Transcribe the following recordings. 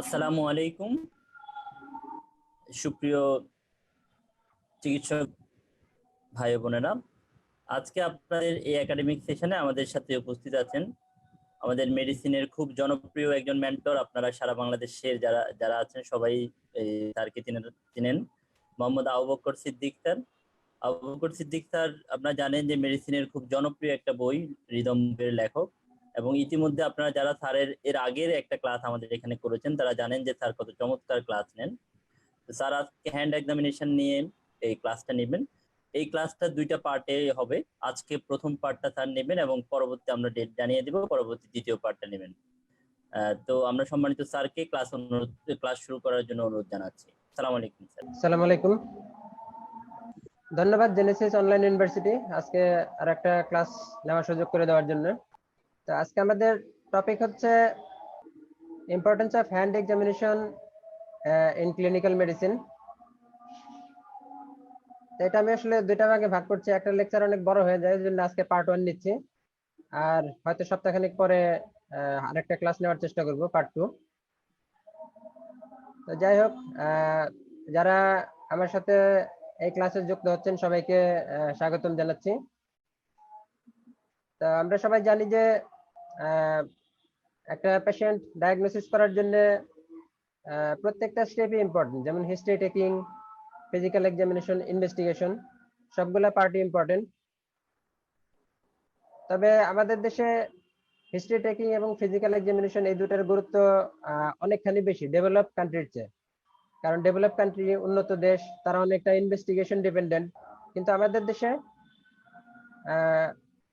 আসসালামু আলাইকুম সুপ্রিয় চিকিৎসক ভাই বোনেরা, আজকে আপনাদের এই একাডেমিক সেশনে আমাদের সাথে উপস্থিত আছেন আমাদের মেডিসিনের খুব জনপ্রিয় একজন মেন্টর। আপনারা সারা বাংলাদেশের যারা যারা আছেন সবাই স্যারকে চিনেন, মোহাম্মদ আবু বকর সিদ্দিক স্যার। আবু বকর সিদ্দিক স্যার আপনারা জানেন যে মেডিসিনের খুব জনপ্রিয় একটা বই, হৃদম্বের লেখক। এবং ইতিমধ্যে আপনারা যারা স্যারের এর আগের একটা ক্লাস আমাদের এখানে করেছেন তারা জানেন যে স্যার কত চমৎকার ক্লাস নেন। স্যার আজকে হ্যান্ড এক্সামিনেশন নিয়ে এই ক্লাসটা নেবেন। এই ক্লাসটা দুইটা পার্টে হবে। আজকে প্রথম পার্টটা স্যার নেবেন এবং পরবর্তী আমরা ডেট জানিয়ে দিব, পরবর্তী দ্বিতীয় পার্টটা নেবেন। তো আমরা সম্মানিত স্যারকে ক্লাস শুরু করার জন্য অনুরোধ জানাচ্ছি। আসসালামু আলাইকুম স্যার। আসসালামু আলাইকুম, ধন্যবাদ জেনেসিস অনলাইন ইউনিভার্সিটি আজকে আর একটা ক্লাস নেওয়ার সুযোগ করে দেওয়ার জন্য। তো আজকে আমাদের টপিক হচ্ছে importance of hand examination in clinical medicine. তো এটা আমি আসলে দুইটা ভাগে ভাগ করছি, একটা লেকচার অনেক বড় হয়ে যায়, এই জন্য আজকে পার্ট 1 নিচ্ছি, আর হয়তো সপ্তাহখানেক পরে আরেকটা ক্লাস নেওয়ার চেষ্টা করব পার্ট 2। তো যাই হোক, যারা আমার সাথে এই ক্লাসে যুক্ত হচ্ছেন সবাইকে স্বাগতম জানাচ্ছি। তো আমরা সবাই জানি যে একটা পেশেন্ট ডায়াগনোসিস করার জন্য প্রত্যেকটা স্টেপই ইম্পর্টেন্ট, যেমন history taking, physical examination, investigation, সবগুলা পার্টি ইম্পর্টেন্ট। তবে আমাদের দেশে হিস্ট্রি টেকিং এবং ফিজিক্যাল এক্সামিনেশন এই দুটার গুরুত্ব অনেকখানি বেশি ডেভেলপ কান্ট্রির চেয়ে। কারণ ডেভেলপ কান্ট্রি, উন্নত দেশ, তারা অনেকটা ইনভেস্টিগেশন ডিপেন্ডেন্ট, কিন্তু আমাদের দেশে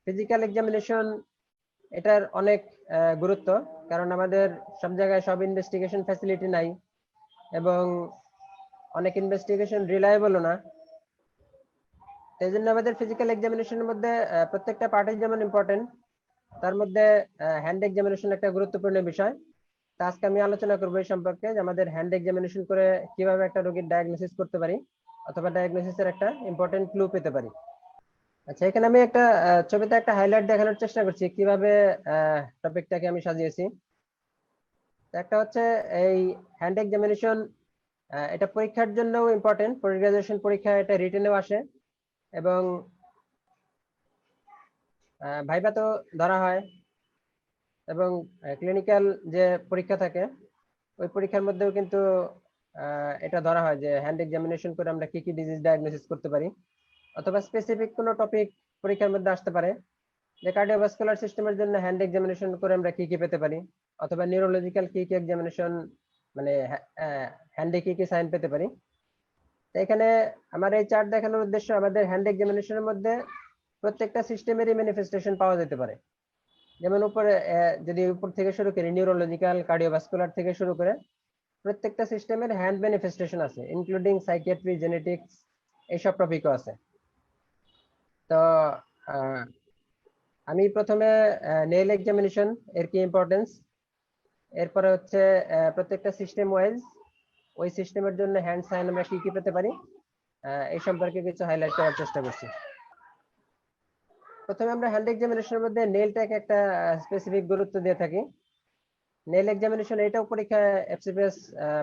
ফিজিক্যাল এক্সামিনেশন এটার অনেক গুরুত্ব, কারণ আমাদের সব জায়গায় সব ইনভেস্টিগেশন ফ্যাসিলিটি নাই এবং অনেক ইনভেস্টিগেশন রিলায়েবলও না। এই জন্য আমাদের ফিজিক্যাল এক্সামিনেশনের মধ্যে প্রত্যেকটা পার্টি যেমন ইম্পর্টেন্ট, তার মধ্যে হ্যান্ড এক্সামিনেশন একটা গুরুত্বপূর্ণ বিষয়। তা আজকে আমি আলোচনা করবো এই সম্পর্কে, যে আমাদের হ্যান্ড এক্সামিনেশন করে কিভাবে একটা রোগীর ডায়াগনোসিস করতে পারি অথবা ডায়াগনোসিসের একটা ইম্পর্টেন্ট ক্লু পেতে পারি। আচ্ছা, এখানে আমি একটা ছবিতে একটা হাইলাইট দেখানোর চেষ্টা করছি কিভাবে টপিকটাকে আমি সাজিয়েছি। একটা হচ্ছে এই হ্যান্ড এক্সামিনেশন, এটা পরীক্ষার জন্যও ইম্পর্টেন্ট, পোস্ট গ্রাজুয়েশন পরীক্ষা এটা রিটেনেও আসে এবং ভাইবা তো ধরা হয়, এবং ক্লিনিক্যাল যে পরীক্ষা থাকে ওই পরীক্ষার মধ্যেও কিন্তু এটা ধরা হয় যে হ্যান্ড এক্সামিনেশন করে আমরা কি কি ডিজিজ ডায়াগনোসিস করতে পারি, অথবা স্পেসিফিক কোনো টপিক পরীক্ষার মধ্যে আসতে পারে যে কার্ডিওভাস্কুলার সিস্টেমের জন্য হ্যান্ড এক্সামিনেশন করে আমরা কি কি পেতে পারি, অথবা নিউরোলজিক্যাল কি কি এক্সামিনেশন মানে হ্যান্ডে কি কি সাইন পেতে পারি। তো এখানে আমার এই চার্ট দেখানোর উদ্দেশ্য, আমাদের হ্যান্ড এক্সামিনেশনের মধ্যে প্রত্যেকটা সিস্টেমেরই ম্যানিফেস্টেশন পাওয়া যেতে পারে। যেমন উপরে যদি উপর থেকে শুরু করি, নিউরোলজিক্যাল, কার্ডিওভাস্কুলার থেকে শুরু করে প্রত্যেকটা সিস্টেমের হ্যান্ড ম্যানিফেস্টেশন আছে, ইনক্লুডিং সাইকিয়াট্রি, জেনেটিক্স, এইসব টপিকও আছে। তো আমি প্রথমে নেল এক্সামিনেশন এর কি ইম্পর্টেন্স, এরপরে হচ্ছে প্রত্যেকটা সিস্টেম ওয়াইজ ওই সিস্টেমের জন্য হ্যান্ড সাইন আমরা কি কি পেতে পারি এই সম্পর্কে কিছু হাইলাইট করার চেষ্টা করছি। প্রথমে আমরা হ্যান্ড এক্সামিনেশনের মধ্যে নেলটাকে একটা স্পেসিফিক গুরুত্ব দিয়ে থাকি। নেল এক্সামিনেশন এটাও পরীক্ষা এফসিপিএস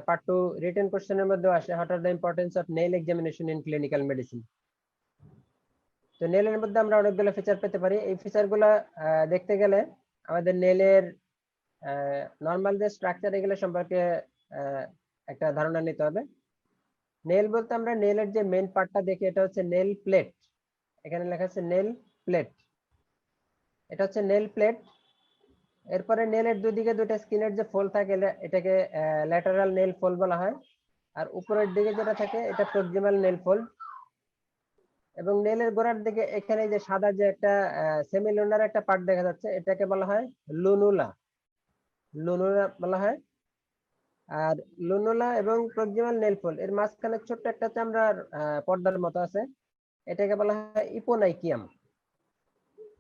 পার্ট 2 রিটেন কোশ্চেনের মধ্যে আসে, what are the importance of nail examination in clinical medicine. তো নেলের মধ্যে আমরা অনেকগুলো ফিচার পেতে পারি। এই ফিচারগুলো দেখতে গেলে আমাদের নেলের নর্মাল যে স্ট্রাকচার এগুলো সম্পর্কে একটা ধারণা নিতে হবে। নেল বলতে আমরা নেলের যে মেইন পার্টটা দেখি, এটা হচ্ছে নেল প্লেট। এখানে লেখা আছে নেল প্লেট, এটা হচ্ছে নেল প্লেট। এরপরে নেলের দুদিকে দুটো স্কিনের যে ফোল্ড থাকে এটাকে ল্যাটারাল নেল ফোল্ড বলা হয়, আর উপরের দিকে যেটা থাকে এটা প্রক্সিমাল নেল ফোল্ড। এবং নেলের গোড়ার দিকে এখানে যে সাদা যে একটা সেমিলুনার একটা পার্ট দেখা যাচ্ছে এটাকে বলা হয় লুনুলা, লুনুলা বলা হয়। আর লুনুলা এবং প্রক্সিমাল নেল ফোল্ড এর মাঝখানে ছোট্ট একটা চামড়ার পর্দার মতো আছে, এটাকে বলা হয় ইপোনাইকিয়াম।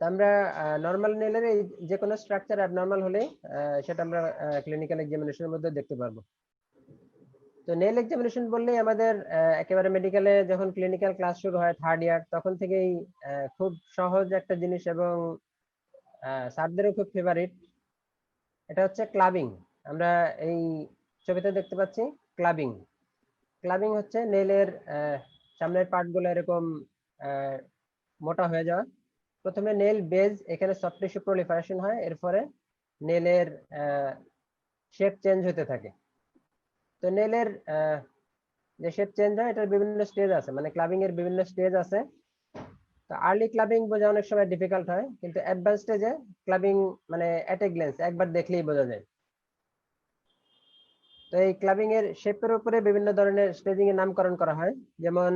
আমরা নর্মাল নেলের এই যে কোনো স্ট্রাকচার অ্যাবনর্মাল হলে সেটা আমরা ক্লিনিক্যাল এক্সামিনেশনের মধ্যে দেখতে পারবো। তো নেল এক্সামিনেশন বললেই আমাদের একেবারে মেডিকেলে যখন ক্লিনিক্যাল ক্লাস শুরু হয় থার্ড ইয়ার, তখন থেকেই খুব সহজ একটা জিনিস এবং স্যারদেরও খুব ফেভারিট, এটা হচ্ছে ক্লাবিং। আমরা এই ছবিতে দেখতে পাচ্ছি ক্লাবিং। ক্লাবিং হচ্ছে নেইলের সামনের পার্টগুলো এরকম মোটা হয়ে যাওয়া। প্রথমে নেইল বেজ এখানে সফট টিস্যু প্রলিফারেশন হয়, এরপরে নেইলের শেপ চেঞ্জ হতে থাকে। তো নেইলের যে শেপ চেঞ্জ হয় এটার বিভিন্ন স্টেজ আছে, মানে ক্লাবিং এর বিভিন্ন স্টেজ আছে। তো আর্লি ক্লাবিং বোঝা অনেক সময় ডিফিকাল্ট হয়, কিন্তু অ্যাডভান্স স্টেজে ক্লাবিং মানে অ্যাট এ গ্ল্যান্স একবার দেখলেই বোঝা যায়। তো এই ক্লাবিং এর শেপের উপরে বিভিন্ন ধরনের স্টেজিং এর নামকরণ করা হয়, যেমন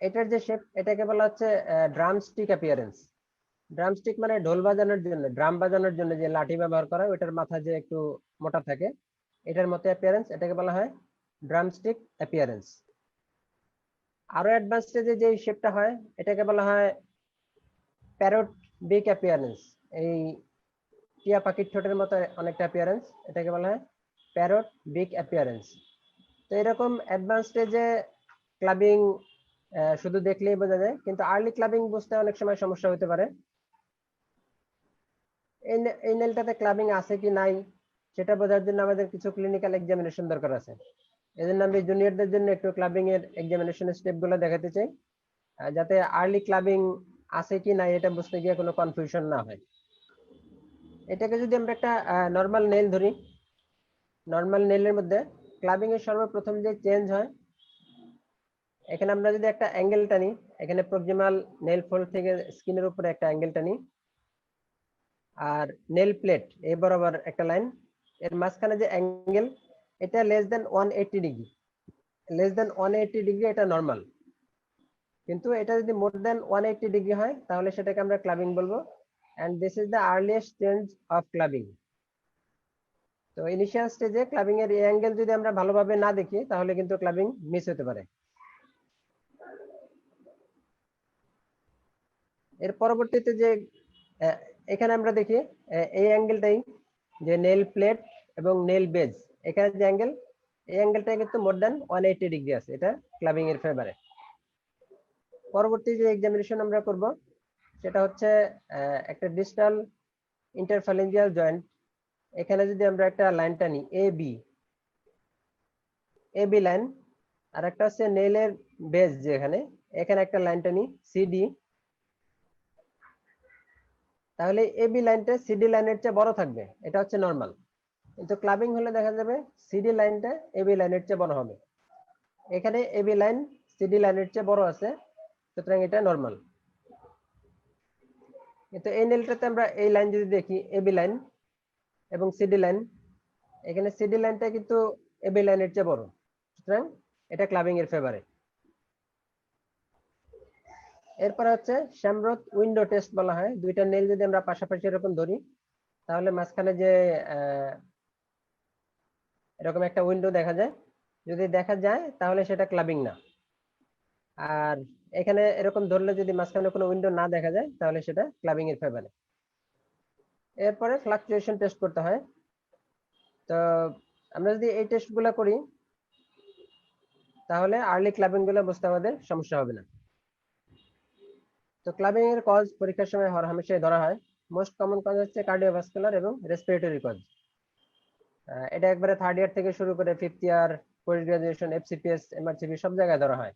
এটার যে শেপ এটাকে বলা হচ্ছে ড্রামস্টিক অ্যাপিয়ারেন্স। ড্রামস্টিক মানে ঢোল বাজানোর জন্য, ড্রাম বাজানোর জন্য যে লাঠি ব্যবহার করা হয় ওটার মাথা যে একটু মোটা থাকে এটার মতো অ্যাপিয়ারেন্স, এটাকে বলা হয় ড্রামস্টিক অ্যাপিয়ারেন্স। আরো অ্যাডভান্স স্টেজে যে শেপটা হয় এটাকে বলা হয় প্যারট বিক অ্যাপিয়ারেন্স। এই টিয়া পাখির ঠোঁটের মতো অনেকটা অ্যাপিয়ারেন্স, এটাকে বলা হয় প্যারট বিক অ্যাপিয়ারেন্স। তো এরকম অ্যাডভান্স স্টেজে ক্লাবিং শুধু দেখলেই বোঝা যায়, কিন্তু আর্লি ক্লাবিং বুঝতে অনেক সময় সমস্যা হতে পারে। এই নেলটাতে ক্লাবিং আছে কি নাই সেটা বোঝার জন্য আমাদের কিছু ক্লিনিক্যাল এক্সামিনেশন দরকার আছে। এজন্য আমি জুনিয়রদের জন্য একটু ক্লাবিং এর এক্সামিনেশন স্টেপ গুলো দেখাতে চাই, যাতে আর্লি ক্লাবিং আছে কি নাই এটা বুঝতে গিয়ে কোনো কনফিউশন না হয়। এটাকে যদি আমরা একটা নর্মাল নেল ধরি, নর্মাল নেলের মধ্যে ক্লাবিং এর সর্বপ্রথম যে চেঞ্জ হয়, এখানে আমরা যদি একটা অ্যাঙ্গেল টানি, এখানে প্রক্সিমাল নেল ফোল্ড থেকে স্কিনের উপরে একটা অ্যাঙ্গেল টানি, আর নেল প্লেট এই বরাবর একটা লাইন, এর মাঝখানে যে অ্যাঙ্গেল এটা less than 180 degree, less than 180 degree এটা নরমাল। কিন্তু এটা যদি মোর দেন 180 ডিগ্রি হয় তাহলে সেটাকে আমরা ক্লাবিং বলবো, and this is the earliest change of clubbing. তো ইনিশিয়াল স্টেজে ক্লাবিং এর এই অ্যাঙ্গেল যদি আমরা ভালোভাবে না দেখি তাহলে কিন্তু ক্লাবিং মিস হতে পারে। এর পরবর্তীতে যে এখানে আমরা দেখি এই অ্যাঙ্গেলটাই যে নেল প্লেট এবং নেল বেজ, এখানে যে অ্যাঙ্গেল এই অ্যাঙ্গেলটা কিন্তু মোর দেন 180 ডিগ্রি আছে, এটা ক্লাবিং এর ফেভারে। পরবর্তী যে এক্সামিনেশন আমরা করব সেটা হচ্ছে একটা ডিস্টাল ইন্টারফ্যালেঞ্জিয়াল জয়েন্ট, এখানে যদি আমরা একটা লাইন টানি এ বি লাইন, আর একটা হচ্ছে নেলের বেজ যেখানে, এখানে একটা লাইন টানি সিডি, তাহলে এ বি লাইনটা সিডি লাইনের চেয়ে বড় থাকবে, এটা হচ্ছে নরমাল। কিন্তু ক্লাবিং হলে দেখা যাবে সিডি লাইনটা এ বি লাইনের চেয়ে বড় হবে। এখানে এ বি লাইন সিডি লাইনের চেয়ে বড় আছে, সুতরাং এটা নরমাল। কিন্তু এই নেলটাতে আমরা এই লাইন যদি দেখি এ বি লাইন এবং সিডি লাইন, এখানে সিডি লাইনটা কিন্তু এ বি লাইনের চেয়ে বড়, সুতরাং এটা ক্লাবিং এর ফেভারে। এরপর হচ্ছে শ্যামরথ উইন্ডো টেস্ট বলা হয়। দুইটা নেল যদি আমরা পাশাপাশি এরকম ধরি তাহলে মাঝখানে যে এরকম একটা উইন্ডো দেখা যায়, যদি দেখা যায় তাহলে সেটা ক্লাবিং না, আর এখানে এরকম ধরলে যদি মাঝখানে কোনো উইন্ডো না দেখা যায় তাহলে সেটা ক্লাবিং এর ফেভারে। এরপরে ফ্লাকচুয়েশন টেস্ট করতে হয়। তো আমরা যদি এই টেস্ট গুলা করি তাহলে আর্লি ক্লাবিং গুলো বুঝতে আমাদের সমস্যা হবে না। তো ক্লাবিং এর কজ পরীক্ষার সময় হরহামেশাই ধরা হয়। মোস্ট কমন কজ হচ্ছে কার্ডিওভাস্কুলার এবং রেসপিরেটরি কজ। এটা একবারে থার্ড ইয়ার থেকে শুরু করে fifth year, post graduation, FCPS, MRCP সব জায়গায় ধরা হয়।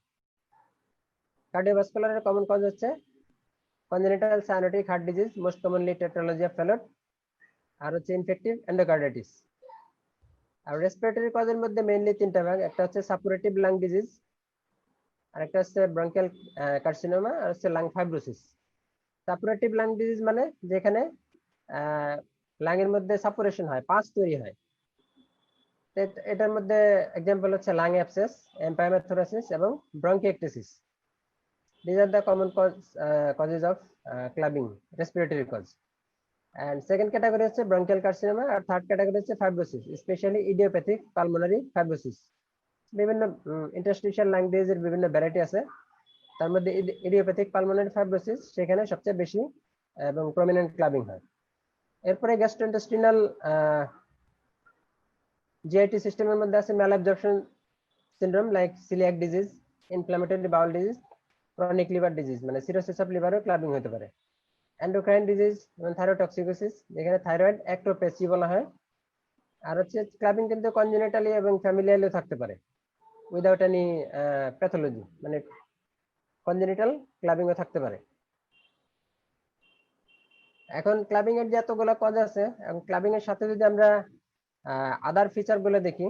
কার্ডিওভাস্কুলারের কমন কজ হচ্ছে congenital cyanotic heart disease, most commonly tetralogy of Fallot, আর হচ্ছে ইনফেক্টিভ এন্ডোকার্ডিটিস। আর রেসপিরেটরি কজের মধ্যে মেইনলি তিনটা ভাগ, একটা হচ্ছে সাপুরেটিভ লাং ডিজিজ, আরেকটা হচ্ছে ব্রঙ্কিয়াল কার্সিনোমা, আর হচ্ছে lung fibrosis. Suppurative lung disease মানে যেখানে লাং এর মধ্যে সাপুরেশন হয়, পাস তৈরি হয়। এটার মধ্যে এক্সাম্পল হচ্ছে লাং অ্যাবসেস, এম্পাইমাথোরাসিস এবং ব্রঙ্কিয়েক্টেসিস। These are the common causes of clubbing, respiratory cause. And second category হচ্ছে bronchial carcinoma, আর থার্ড ক্যাটাগরি হচ্ছে fibrosis, specially idiopathic pulmonary fibrosis. বিভিন্ন ইন্টারস্টিশিয়াল লাং ডিজিজের বিভিন্ন ভ্যারাইটি আছে, তার মধ্যে ইডিওপ্যাথিক পালমোনারি ফাইব্রোসিস সেখানে সবচেয়ে বেশি এবং প্রমিনেন্ট ক্লাবিং হয়। এরপরে গ্যাস্ট্রোইন্টেস্টিনাল জিআইটি সিস্টেমের মধ্যে আছে malabsorption syndrome like coeliac disease, inflammatory bowel disease, chronic liver disease, মানে সিরোসিস অফ লিভারও ক্লাবিং হতে পারে। এন্ডোক্রাইন ডিজিজ যেমন থাইরোটক্সিকোসিস, যেখানে থাইরয়েড অ্যাক্টোপ্যাসি বলা হয়। আর হচ্ছে ক্লাবিং কিন্তু কনজেনিটালি এবং ফ্যামিলিয়ালিও থাকতে পারে উইদাউট এনি প্যাথোলজি, মানে কনজেনিটাল ক্লাবিংও থাকতে পারে। এখন ক্লাবিং এর যে এতগুলো কজ আছে, এবং ক্লাবিং এর সাথে যদি আমরা আদার ফিচার গুলো দেখি,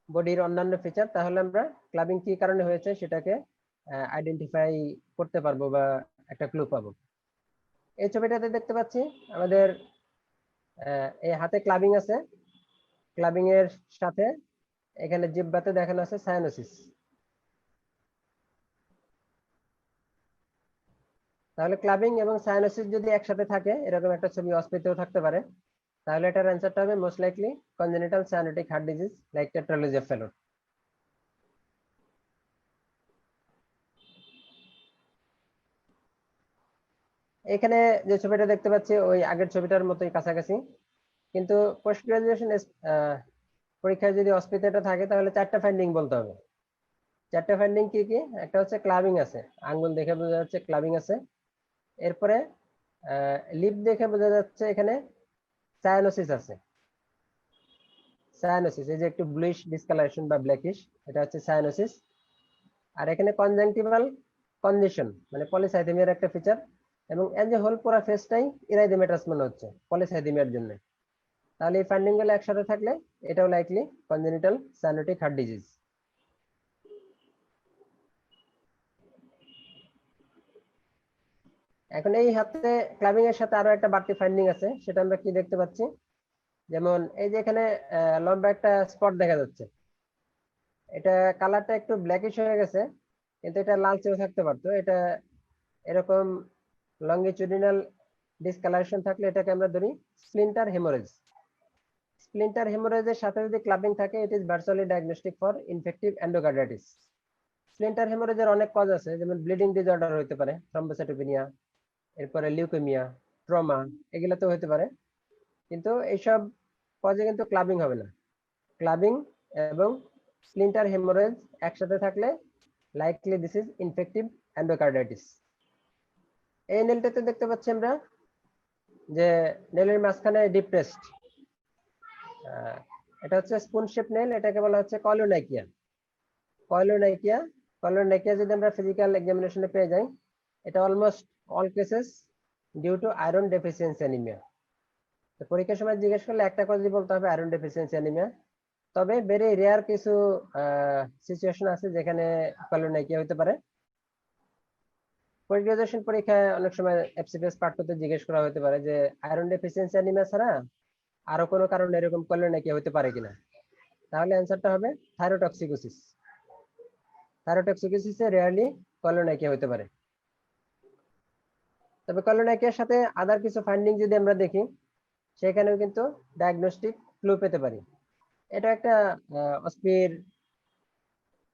বডির অন্যান্য ফিচার, তাহলে আমরা ক্লাবিং কি কারণে হয়েছে সেটাকে আইডেন্টিফাই করতে পারবো বা একটা ক্লু পাবো। এই ছবিটাতে দেখতে পাচ্ছি আমাদের এই হাতে ক্লাবিং আছে, ক্লাবিং এর সাথে এখানে জিহ্বাতে দেখানো আছে সায়ানোসিস। তাহলে ক্লাবিং এবং সায়ানোসিস যদি একসাথে থাকে, এরকম একটা ছবি অস্পিতেও থাকতে পারে, তাহলে এটার অ্যান্সারটা হবে most likely congenital cyanotic heart disease like tetralogy of Fallot. এখানে যে ছবিটা দেখতে পাচ্ছি ওই আগের ছবিটার মতোই কাছাকাছি, কিন্তু পোস্ট গ্রাজুয়েশন পরীক্ষায় যদি অস্পিতেটা থাকে তাহলে 4টা ফাইন্ডিং বলতে হবে। 4টা ফাইন্ডিং কি কি? একটা হচ্ছে ক্লাবিং আছে, আঙ্গুল দেখে বোঝা যাচ্ছে ক্লাবিং আছে। এরপরে লিপ দেখে বোঝা যাচ্ছে এখানে সায়ানোসিস আছে। সায়ানোসিস, এই যে একটু ব্লুইশ ডিসকালারেশন বা ব্ল্যাকিশ, এটা হচ্ছে সায়ানোসিস। আর এখানে কনজাংটিভাল কন্ডিশন মানে পলিসাইথেমিয়ার একটা ফিচার, এবং এজ এ হোল পুরো ফেসটাই ইরাইদেমেটাস মনে হচ্ছে পলিসাইথেমিয়ার জন্য। তাহলে এই ফাইন্ডিং গুলো একসাথে থাকলে এটাও likely congenital cyanotic heart disease. এখন এই হাতে ক্লাবিং এর সাথে আরো একটা বাড়তি ফাইন্ডিং আছে, সেটা আমরা কি দেখতে পাচ্ছি, যেমন এই যে এখানে লম্বা একটা স্পট দেখা যাচ্ছে, এটা কালারটা একটু ব্ল্যাকিশ হয়ে গেছে, কিন্তু এটা লালচেও থাকতে পারতো। এটা এরকম লঙ্গিচুডিনাল ডিসকালারেশন থাকলে এটাকে আমরা ধরি স্প্লিন্টার হেমোরেজ। স্প্লিন্টার হেমোরেজের সাথে যদি ক্লাবিং থাকে, it is virtually diagnostic for infective endocarditis. Splinter হেমোরেজের অনেক কজ আছে, যেমন ব্লিডিং ডিসঅর্ডার হতে পারে, থ্রম্বোসাইটোপেনিয়া, এরপরে লিউকেমিয়া, ট্রমা, এগুলো তো হতে পারে। কিন্তু এইসব কজে কিন্তু ক্লাবিং হবে না। ক্লাবিং এবং স্প্লিন্টার হেমোরেজ একসাথে থাকলে likely this is infective endocarditis. এই নেলটাতে দেখতে পাচ্ছি আমরা যে নেলের মাঝখানে ডিপ্রেসড, এটা হচ্ছে স্পুন শেপ নেল, এটাকে বলা হচ্ছে কলোনাইকিয়া। কলোনাইকিয়া, কলোনাইকিয়া যদি আমরা ফিজিক্যাল এক্সামিনেশনে পেয়ে যাই, এটা almost all cases due to iron deficiency anaemia. তো পরীক্ষার সময় জিজ্ঞেস করলে একটা কথাই বলতে হবে, আয়রন ডেফিসিয়েন্সি অ্যানিমিয়া। তবে ভেরি রেয়ার কিছু সিচুয়েশন আছে যেখানে কলোনাইকিয়া হতে পারে। পোস্ট গ্রাজুয়েশন পরীক্ষায় অনেক সময় এফসিপিএস পার্ট 2 তে জিজ্ঞেস করা হতে পারে যে আয়রন ডেফিসিয়েন্সি অ্যানিমিয়া ছাড়া আরো কোনো কারণে এরকম কলোনাইকিয়া হতে পারে কিনা। তাহলে অ্যান্সারটা হবে থাইরোটক্সিকোসিস। থাইরোটক্সিকোসিসে রেয়ারলি কলোনাইকিয়া হতে পারে। তবে কলোনাইকিয়ার সাথে আদার কিছু ফাইন্ডিং যদি আমরা দেখি, সেখানেও কিন্তু ডায়াগনস্টিক ক্লু পেতে পারি। এটা একটা অস্পির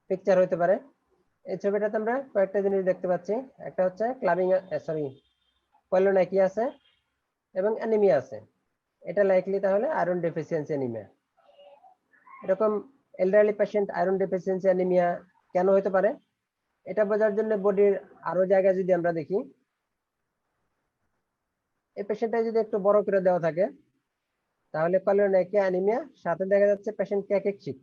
পিকচার হতে পারে। এই ছবিটাতে আমরা কয়েকটা জিনিস দেখতে পাচ্ছি, একটা হচ্ছে ক্লাবিং, সরি, কলোনাইকিয়া আছে এবং অ্যানিমিয়া আছে। এটা লাইকলি তাহলে আয়রন ডেফিসিয়েন্সি অ্যানিমিয়া। এরকম elderly patient iron deficiency anaemia কেন হতে পারে, এটা বোঝার জন্য বডির আরো জায়গা যদি আমরা দেখি, এই পেশেন্টটা যদি একটু বড় করে দেওয়া থাকে, তাহলে কলোনাইকিয়া অ্যানিমিয়া, সাথে দেখা যাচ্ছে পেশেন্ট ক্যাকেকশিক।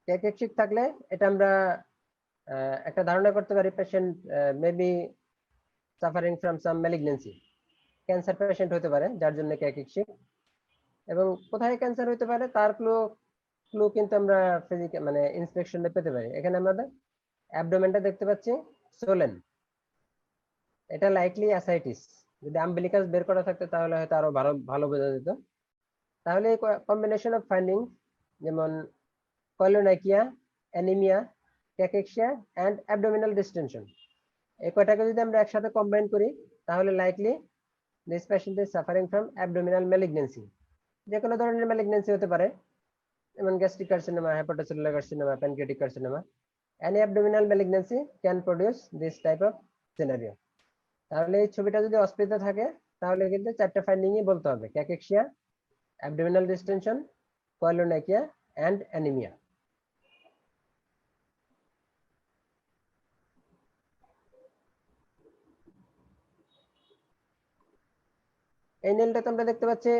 ক্যাকেকশিক থাকলে এটা আমরা একটা ধারণা করতে পারি patient maybe suffering from some malignancy, cancer patient হতে পারে যার জন্য ক্যাকেকশিক। এবং কোথায় ক্যান্সার হতে পারে তার ক্লু ক্লু কিন্তু আমরা ফিজিক্যাল মানে ইন্সপেকশনে পেতে পারি। এখানে আমরা অ্যাবডোমেনটা দেখতে পাচ্ছি সোলেন, এটা লাইকলি অ্যাসাইটিস। যদি আম্বিলিকাস বের করা থাকতো তাহলে হয়তো আরো ভালো ভালো বোঝা যেত। তাহলে এই কম্বিনেশন অফ ফাইন্ডিং, যেমন কলোনাইকিয়া, অ্যানিমিয়া, ক্যাকেকশিয়া এন্ড অ্যাবডোমিনাল ডিস্টেনশন, এই কয়টাকে যদি আমরা একসাথে কম্বাইন করি, তাহলে likely this patient is suffering from abdominal malignancy. যে কোনো ধরনের ম্যালিগনেন্সি হতে পারে, যেমন gastric carcinoma, hepatocellular carcinoma, pancreatic carcinoma. Any abdominal malignancy can produce this type of scenario. তাহলে এই ছবিটা যদি অস্পিতে থাকে, তাহলে কিন্তু 4টা ফাইন্ডিংই বলতে হবে: ক্যাকেকশিয়া, অ্যাবডোমিনাল ডিস্টেনশন, কলোনাইকিয়া এন্ড অ্যানিমিয়া। এই নেলটাতে আমরা দেখতে পাচ্ছি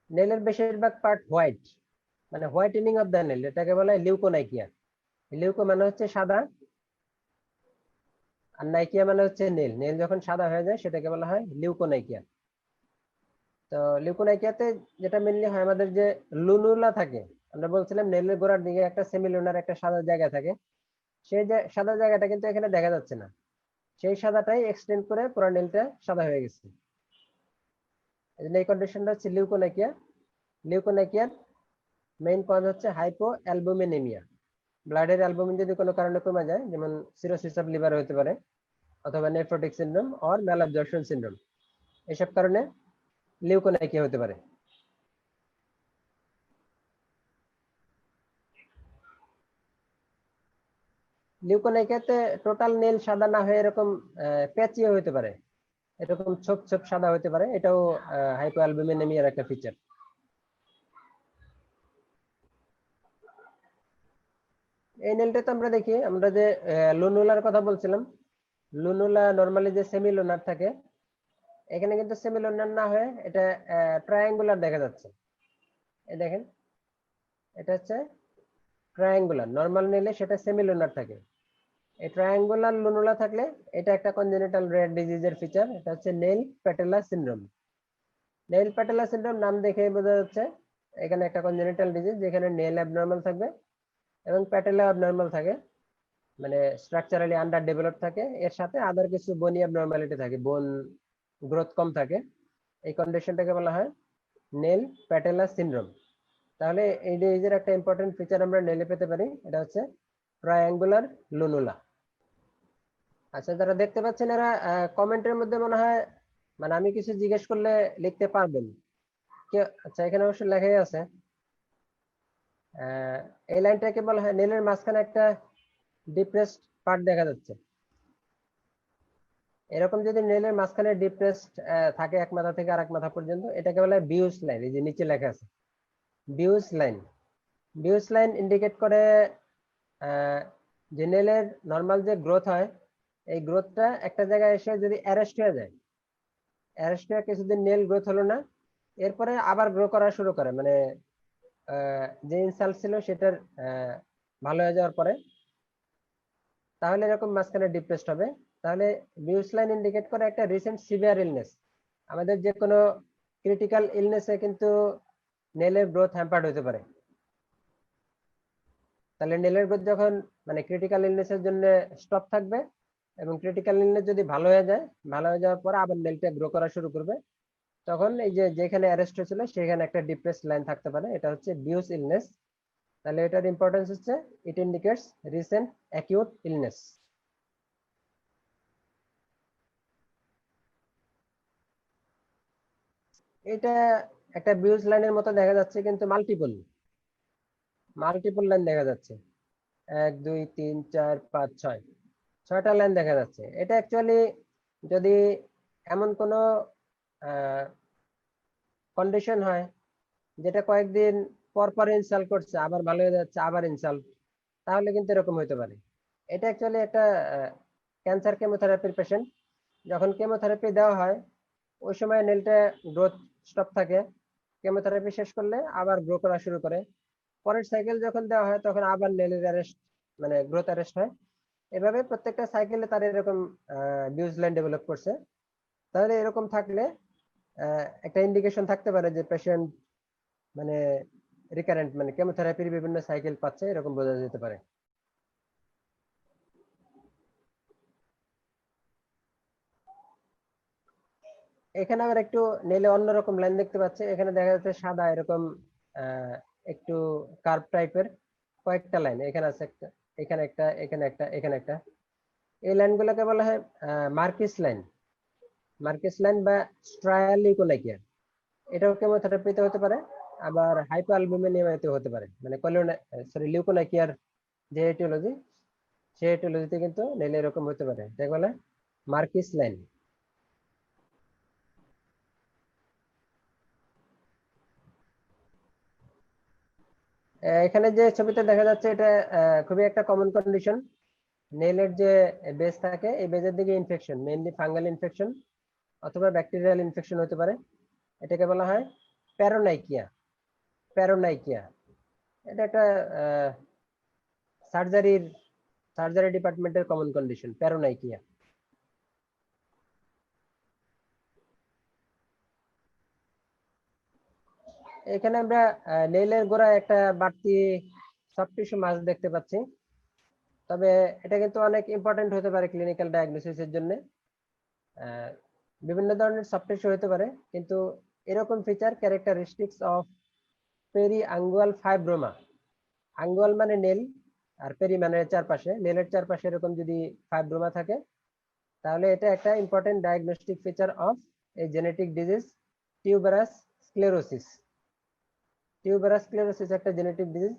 নেলের বেশিরভাগ পার্ট হোয়াইট, মানে হোয়াইটেনিং অফ দ্য নেল, এটাকে বলা হয় লিউকোনাইকিয়া। লিউকো মানে হচ্ছে সাদা, আর নাইকিয়া মানে হচ্ছে নেল। নেল যখন সাদা হয়ে যায় সেটাকে বলা হয় লিউকোনাইকিয়া। তো লিউকোনাইকিয়াতে যেটা মেনলি হয়, আমাদের যে লুনুলা থাকে, আমরা বলছিলাম নেলের গোড়ার দিকে একটা সেমিলুনার একটা সাদা জায়গা থাকে, সেই যে সাদা জায়গাটা কিন্তু এখানে দেখা যাচ্ছে না, সেই সাদাটাই এক্সটেন্ড করে পুরো নেলটা সাদা হয়ে গেছে। এই কন্ডিশনটা হচ্ছে লিউকোনাইকিয়া। লিউকোনাইকিয়ার মেইন কজ হচ্ছে হাইপো অ্যালবুমিনেমিয়া। ব্লাডের অ্যালবুমিন যদি কোনো কারণে কমে যায়, যেমন সিরোসিস অফ লিভার হতে পারে, অথবা নেফ্রোটিক সিনড্রোম অর ম্যালঅ্যাবজর্পশন সিনড্রোম, এসব কারণে লিউকোনাইকিয়া হতে পারে। লিউকোনাইকিয়াতে টোটাল নেল সাদা না হয়ে এরকম প্যাচিও হতে পারে, এরকম ছোপ ছোপ সাদা হতে পারে, এটাও হাইপোঅ্যালবুমিনেমিয়ার একটা ফিচার। এই নেলটাতে আমরা দেখি, আমরা যে লুনুলার কথা বলছিলাম, লুনুলা নরমালি যে সেমি লুনার থাকে, এখানে কিন্তু সেমি লুনার না হয়ে এটা ট্রায়াঙ্গুলার দেখা যাচ্ছে। এই দেখেন, এটা হচ্ছে ট্রায়াঙ্গুলার। নরমাল নেলে সেটা সেমি লুনার থাকে। এই ট্রায়াঙ্গুলার লুনুলা থাকলে এটা একটা কনজেনিটাল রেয়ার ডিজিজের ফিচার, এটা হচ্ছে nail patella syndrome. Nail patella syndrome নাম দেখে বোঝা যাচ্ছে এখানে একটা কনজেনিটাল ডিজিজ, যেখানে নেল অ্যাবনর্মাল থাকবে এবং প্যাটেলা অ্যাবনর্মাল থাকে, মানে স্ট্রাকচারালি আন্ডার ডেভেলপ থাকে, এর সাথে আদার কিছু বনি অ্যাবনর্মালিটি থাকে, বোন গ্রোথ কম থাকে। এই কন্ডিশনটাকে বলা হয় নেল প্যাটেলা সিনড্রোম। তাহলে এই ডিজিজের একটা ইম্পর্টেন্ট ফিচার আমরা নেলে পেতে পারি, এটা হচ্ছে ট্রায়াঙ্গুলার লুনুলা। আচ্ছা, যারা দেখতে পাচ্ছেন এরা কমেন্টের মধ্যে মনে হয়, মানে আমি কিছু জিজ্ঞেস করলে লিখতে পারবেন কে? আচ্ছা, এখানে অবশ্য লেখাই আছে। এই লাইনটাকে বলা হয় নেলের মাঝখানে একটা ডিপ্রেসড পার্ট দেখা যাচ্ছে। এরকম যদি নেলের মাঝখানে ডিপ্রেসড থাকে এক মাথা থেকে আরেক মাথা পর্যন্ত, এটাকে বলা হয় বিউস লাইন। এই যে নিচে লেখা আছে views line. Views line indicate করে যে নেলের নর্মাল যে গ্রোথ হয়, এই গ্রোথটা একটা জায়গায় এসে যদি অ্যারেস্ট হয়ে যায়, অ্যারেস্ট হয়ে কিছুদিন নেল গ্রোথ হলো না, এরপরে আবার গ্রো করা শুরু করে, মানে যে ইনসাল্ট ছিল সেটার ভালো হয়ে যাওয়ার পরে, তাহলে এরকম মাঝখানে ডিপ্রেসড হবে। তাহলে বিউস লাইন ইন্ডিকেট করে একটা রিসেন্ট সিভিয়ার ইলনেস। আমাদের যে কোনো ক্রিটিক্যাল ইলনেসে কিন্তু নেলের গ্রোথ হ্যাম্পার্ড হতে পারে। তাহলে নেলের গ্রোথ যখন মানে ক্রিটিক্যাল ইলনেসের জন্য স্টপ থাকবে, এবং ক্রিটিক্যাল ইলনেস যদি ভালো হয়ে যায়, ভালো হয়ে যাওয়ার পরে আবার নেলটা গ্রো করা শুরু করবে, তখন এই যে যেখানে অ্যারেস্ট হয়েছিল সেখানে একটা ডিপ্রেসড লাইন থাকতে পারে, এটা হচ্ছে বিউস ইলনেস। তাহলে এটার ইম্পর্টেন্স হচ্ছে ইট ইন্ডিকেটস রিসেন্ট অ্যাকিউট ইলনেস। এটা একটা বিউজ লাইনের মতো দেখা যাচ্ছে, কিন্তু মাল্টিপল মাল্টিপল লাইন দেখা যাচ্ছে, 1 2 3 4 5 6, 6টা লাইন দেখা যাচ্ছে। এটা অ্যাকচুয়ালি যদি এমন কোনো কন্ডিশন হয় যেটা কয়েকদিন পর পর ইনসাল্ট করছে, আবার ভালো হয়ে যাচ্ছে, আবার ইনসাল্ট, তাহলে কিন্তু এরকম হতে পারে। এটা অ্যাকচুয়ালি একটা ক্যান্সার কেমোথেরাপির পেশেন্ট, যখন কেমোথেরাপি দেওয়া হয় ওই সময় নেলটা গ্রোথ স্টপ থাকে, কেমোথেরাপি শেষ করলে আবার গ্রো করা শুরু করে, পরের সাইকেল যখন দেওয়া হয় তখন আবার নেলের অ্যারেস্ট, মানে গ্রোথ অ্যারেস্ট হয়। এভাবে প্রত্যেকটা সাইকেলে তার এরকম বিউজ লাইন ডেভেলপ করছে। তাহলে এরকম থাকলে একটা ইন্ডিকেশন থাকতে পারে যে পেশেন্ট মানে রিকারেন্ট, মানে কেমোথেরাপির বিভিন্ন সাইকেল পাচ্ছে, এরকম বোঝা যেতে পারে। এখানে আবার একটু নেলে অন্যরকম লাইন দেখতে পাচ্ছে, এখানে দেখা যাচ্ছে সাদা এরকম একটু কার্ভ টাইপের কয়েকটা লাইন এখানে আছে, একটা এখানে একটা, এখানে একটা, এখানে একটা। এই লাইনগুলোকে বলা হয় মার্কিস লাইন, মার্কিস লাইন বা স্ট্রায়ালিউকোনাইকিয়া। এটাও কেমোথেরাপিতে হতে পারে, আবার হাইপোঅ্যালবুমিনেমিয়াতে হতে পারে, মানে লিউকোনাইকিয়ার যে এটিওলজি, সেই এটিওলজিতে কিন্তু নেলে এরকম হতে পারে, যাকে বলে মার্কিস লাইন। এখানে যে ছবিটা দেখা যাচ্ছে এটা খুবই একটা কমন কন্ডিশন। নেলের যে বেজ থাকে, এই বেজের দিকে ইনফেকশন, মেইনলি ফাঙ্গাল ইনফেকশন অথবা ব্যাকটেরিয়াল ইনফেকশন হতে পারে। এটাকে বলা হয় প্যারোনাইকিয়া। প্যারোনাইকিয়া এটা একটা সার্জারি ডিপার্টমেন্টের কমন কন্ডিশন, প্যারোনাইকিয়া। এখানে আমরা নেইলের গোড়ায় একটা বাড়তি সফট টিস্যু মাছ দেখতে পাচ্ছি, তবে এটা কিন্তু অনেক ইম্পর্টেন্ট হতে পারে ক্লিনিক্যাল ডায়াগনোসিসের জন্য। বিভিন্ন ধরনের সফট টিস্যু হতে পারে, কিন্তু এরকম feature characteristics of periungual fibroma. Ungual মানে নেল, আর পেরি মানে চারপাশে, নেলের চারপাশে এরকম যদি ফাইব্রোমা থাকে, তাহলে এটা একটা ইম্পর্টেন্ট ডায়াগনস্টিক ফিচার অফ এই genetic disease tuberous sclerosis. Tuberous sclerosis একটা জেনেটিক ডিজিজ,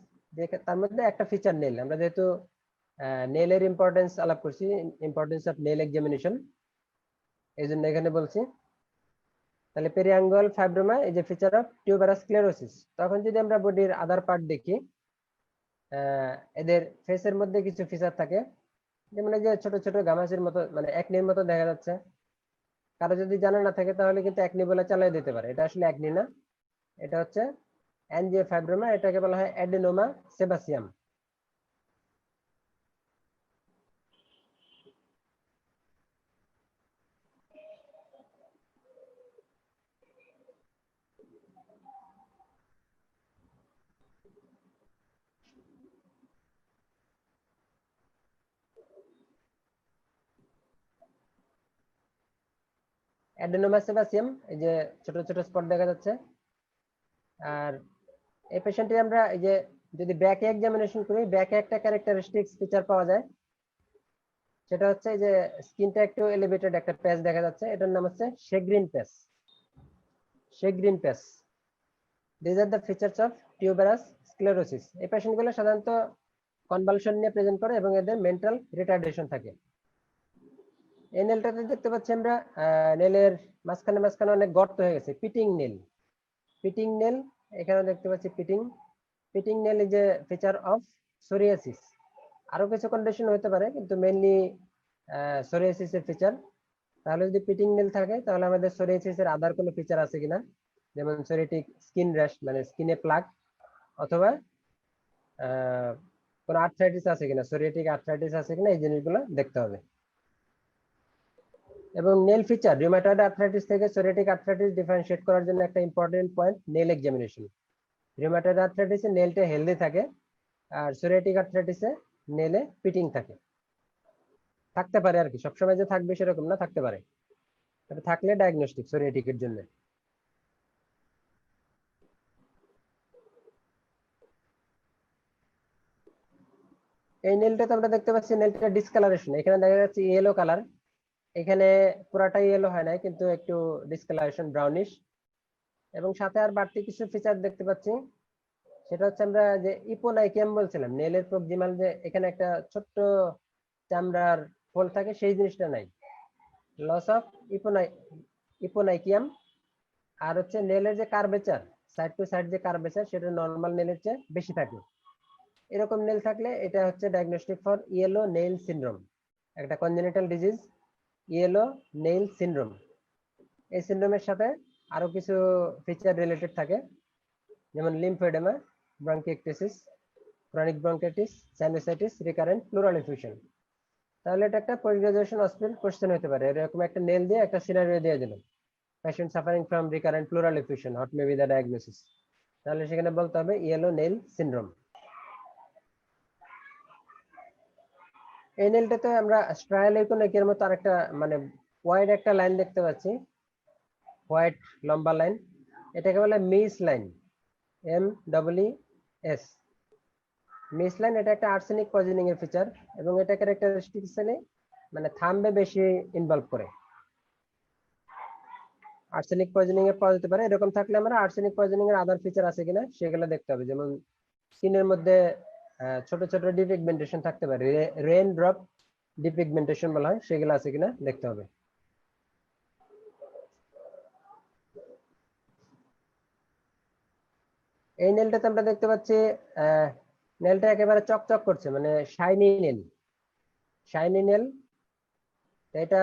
তার মধ্যে একটা ফিচার নেল। আমরা যেহেতু নেলের ইম্পর্টেন্স আলাপ করছি, ইম্পর্টেন্স অফ নেল এক্সামিনেশন, এই জন্য এখানে বলছি। তাহলে পেরিয়াঙ্গুয়াল ফাইব্রোমা এই যে ফিচার অফ টিউবারাস স্ক্লেরোসিস। তখন যদি আমরা বডির আদার পার্ট দেখি, এদের ফেসের মধ্যে কিছু ফিচার থাকে, যেমন এই যে ছোট ছোট গামাসের মতো, মানে একনির মতো দেখা যাচ্ছে। কারো যদি জানা না থাকে তাহলে কিন্তু একনি বলে চালিয়ে দিতে পারে, এটা আসলে একনি না, এটা হচ্ছে অ্যানজিওফাইব্রোমা। এটাকে বলা হয় অ্যাডেনোমা সেবাসিয়াম। অ্যাডেনোমা সেবাসিয়াম, এই যে ছোট ছোট স্পট দেখা যাচ্ছে। আর এই পেশেন্টে আমরা এই যে যদি ব্যাকে এক্সামিনেশন করি, ব্যাকে একটা ক্যারেক্টারিস্টিক্স ফিচার পাওয়া যায়, সেটা হচ্ছে যে স্কিনটা একটু এলিভেটেড একটা প্যাচ দেখা যাচ্ছে, এটার নাম হচ্ছে shagreen patch. Shagreen patch, this are the features of tuberous sclerosis. এই পেশেন্টগুলো সাধারণত কনভালশন নিয়ে প্রেজেন্ট করে এবং এদের মেন্টাল রিটার্ডেশন থাকে। এই নেলটাতে দেখতে পাচ্ছি আমরা নেলের মাঝখানে মাঝখানে অনেক গর্ত হয়ে গেছে, পিটিং নেল। পিটিং নেল, এখানে দেখতে পাচ্ছি pitting. Pitting nail is a feature of psoriasis. আরো কিছু কন্ডিশন হতে পারে, কিন্তু মেইনলি সোরিয়াসিস এর ফিচার। তাহলে যদি পিটিং নেল থাকে, তাহলে আমাদের সোরিয়াসিস এর আদার কোনো ফিচার আছে কিনা, যেমন সোরিয়াটিক স্কিন র্যাশ মানে স্কিনে প্লাগ, অথবা কোনো আর্থ্রাইটিস আছে কিনা, সোরিয়াটিক আর্থ্রাইটিস আছে কিনা, এই জিনিসগুলো দেখতে হবে। এবং নেল ফিচার রিউমাটয়েড আর্থ্রাইটিস থেকে সোরিয়াটিক আর্থ্রাইটিস ডিফারেন্সিয়েট করার জন্য একটা important point nail examination. Rheumatoid আর্থ্রাইটিসে নেলটা হেলদি থাকে, আর সোরিয়াটিক আর্থ্রাইটিসে নেলে পিটিং থাকে, থাকতে পারে আর কি, সবসময় যে থাকবে সেরকম না, থাকতে পারে, তবে থাকলে ডায়াগনস্টিক সোরিয়াটিকের জন্য। এই নেলটাতে আমরা দেখতে পাচ্ছি নেলটা ডিসকালারেশন, এখানে দেখা যাচ্ছে ইয়েলো কালার, এখানে পুরাটা ইয়েলো হয় না, কিন্তু একটু ডিসকালারেশন ব্রাউনিশ। এবং সাথে আর বাড়তি কিছু ফিচার দেখতে পাচ্ছি, সেটা হচ্ছে আমরা যে ইপোনাইকিয়াম বলছিলাম, নেলের প্রক্সিমাল যে এখানে একটা ছোট্ট চামড়ার ফোল্ড থাকে, সেই জিনিসটা নাই, লস অফ ইপোনাইকিয়াম। আর হচ্ছে নেলের যে কার্ভেচার, সাইড টু সাইড যে কার্ভেচার, সেটা নর্মাল নেলের চেয়ে বেশি থাকে। এরকম নেল থাকলে এটা হচ্ছে diagnostic for yellow nail syndrome, একটা congenital disease, yellow nail syndrome. এই সিনড্রোমের সাথে আরো কিছু ফিচার রিলেটেড থাকে, যেমন lymphoedema, bronchiectasis, chronic bronchitis, sinusitis, recurrent pleural effusion. তাহলে এটা একটা পোস্ট গ্রাজুয়েশন হসপিটাল কোশ্চেন হতে পারে, এরকম একটা নেল দিয়ে একটা সিনারিও দিয়ে দিল, patient suffering from recurrent pleural effusion, what may be the diagnosis. তাহলে সেখানে বলতে হবে ইয়েলো নেইল সিনড্রোম। এই নেলটাতে আমরা স্ট্রাইলেকোনিকের মতো আরেকটা মানে ওয়াইড একটা লাইন দেখতে পাচ্ছি, হোয়াইট লম্বা লাইন, এটাকে বলে miss line, MEES, miss line. এটা একটা আর্সেনিক পয়জনিং এর ফিচার, এবং এটা ক্যারেক্টারিস্টিক্সে মানে থাম্বে বেশি ইনভলভ করে। আর্সেনিক পয়জনিং এর পাওয়া যেতে পারে, এরকম থাকলে আমরা আর্সেনিক পয়জনিং এর আদার ফিচার আছে কিনা সেগুলো দেখতে হবে, যেমন স্কিনের মধ্যে ছোট ছোট ডিপিগমেন্টেশন থাকতে পারে, রেইন ড্রপ ডিপিগমেন্টেশন বলা হয়, সেগুলো আছে কিনা দেখতে হবে। এই নেলটাতে আমরা দেখতে পাচ্ছি নেলটা একেবারে চকচক করছে, মানে শাইনি নেল, শাইনি নেল। এটা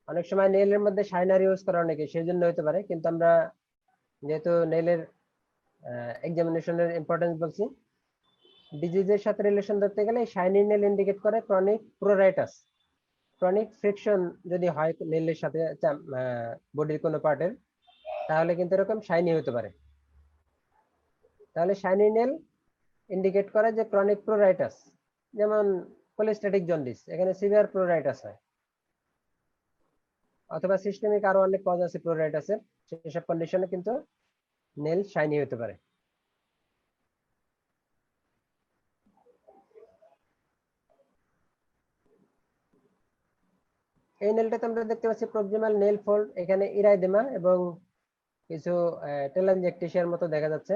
অনেক সময় নেইলের মধ্যে শাইনার ইউজ করা অনেকে সেই জন্য হতে পারে, কিন্তু আমরা যেহেতু নেইলের এক্সামিনেশনের ইম্পর্টেন্স বলছি, ডিজিজের সাথে রিলেশন ধরতে গেলে শাইনি নেল ইন্ডিকেট করে ক্রনিক প্রোরাইটাস, ক্রনিক ফ্রিকশন যদি হয় নেলের সাথে বডির কোনো পার্টের, তাহলে কিন্তু এরকম শাইনি হতে পারে। তাহলে শাইনি নেল ইন্ডিকেট করে যে ক্রনিক প্রোরাইটাস, যেমন কোলেস্ট্যাটিক জন্ডিস, এখানে সিভিয়ার প্রোরাইটাস হয়, অথবা সিস্টেমিক আরো অনেক কজ আছে প্রোরাইটাসের, সেসব কন্ডিশনে কিন্তু নেল শাইনি হতে পারে। এই নেলটাতে আমরা দেখতে পাচ্ছি প্রক্সিমাল নেল ফোল্ড, এখানে ইরাইদেমা এবং কিছু টেলাঞ্জেকটেশিয়ার মতো দেখা যাচ্ছে।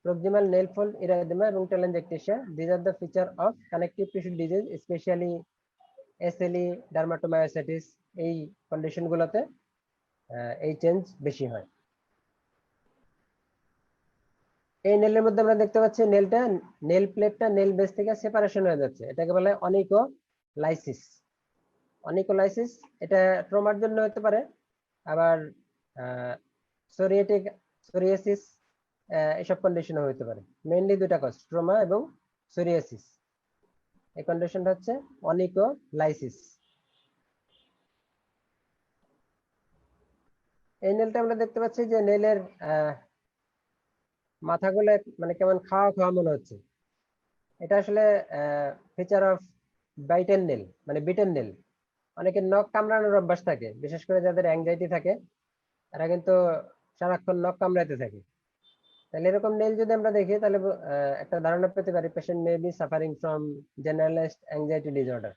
প্রক্সিমাল নেল ফোল্ড, ইরাইদেমা এবং telangiectasia, this are the feature of connective tissue disease, specially SLE, dermatomyositis, এই কন্ডিশনগুলোতে এই চেঞ্জ বেশি হয়। এই নেলের মধ্যে আমরা দেখতে পাচ্ছি নেলটা, নেল প্লেটটা নেল বেস থেকে সেপারেশন হয়ে যাচ্ছে, এটাকে বলা হয় অনিকোলাইসিস। অনিকোলাইসিস এটা ট্রমার জন্য হতে পারে, আবার সোরিয়েটিক সোরিয়াসিস এসব কন্ডিশনে হতে পারে। মেইনলি দুটা কজ, ট্রমা এবং সোরিয়াসিস। এই কন্ডিশনটা হচ্ছে অনিকোলাইসিস। এই নেলটা আমরা দেখতে পাচ্ছি যে নেলের মাথাগুলো মানে কেমন খাওয়া খাওয়া মনে হচ্ছে। এটা আসলে ফিচার অফ বাইটেন নেল, মানে বিটেন নেল। অনেকের নখ কামড়ানোর অভ্যাস থাকে, বিশেষ করে যাদের অ্যাংজাইটি থাকে তারা কিন্তু সারাক্ষণ নখ কামড়াতে থাকে। তাহলে এরকম নেল যদি আমরা দেখি, তাহলে একটা ধারণা পেতে পারি patient may be suffering from generalised anxiety disorder.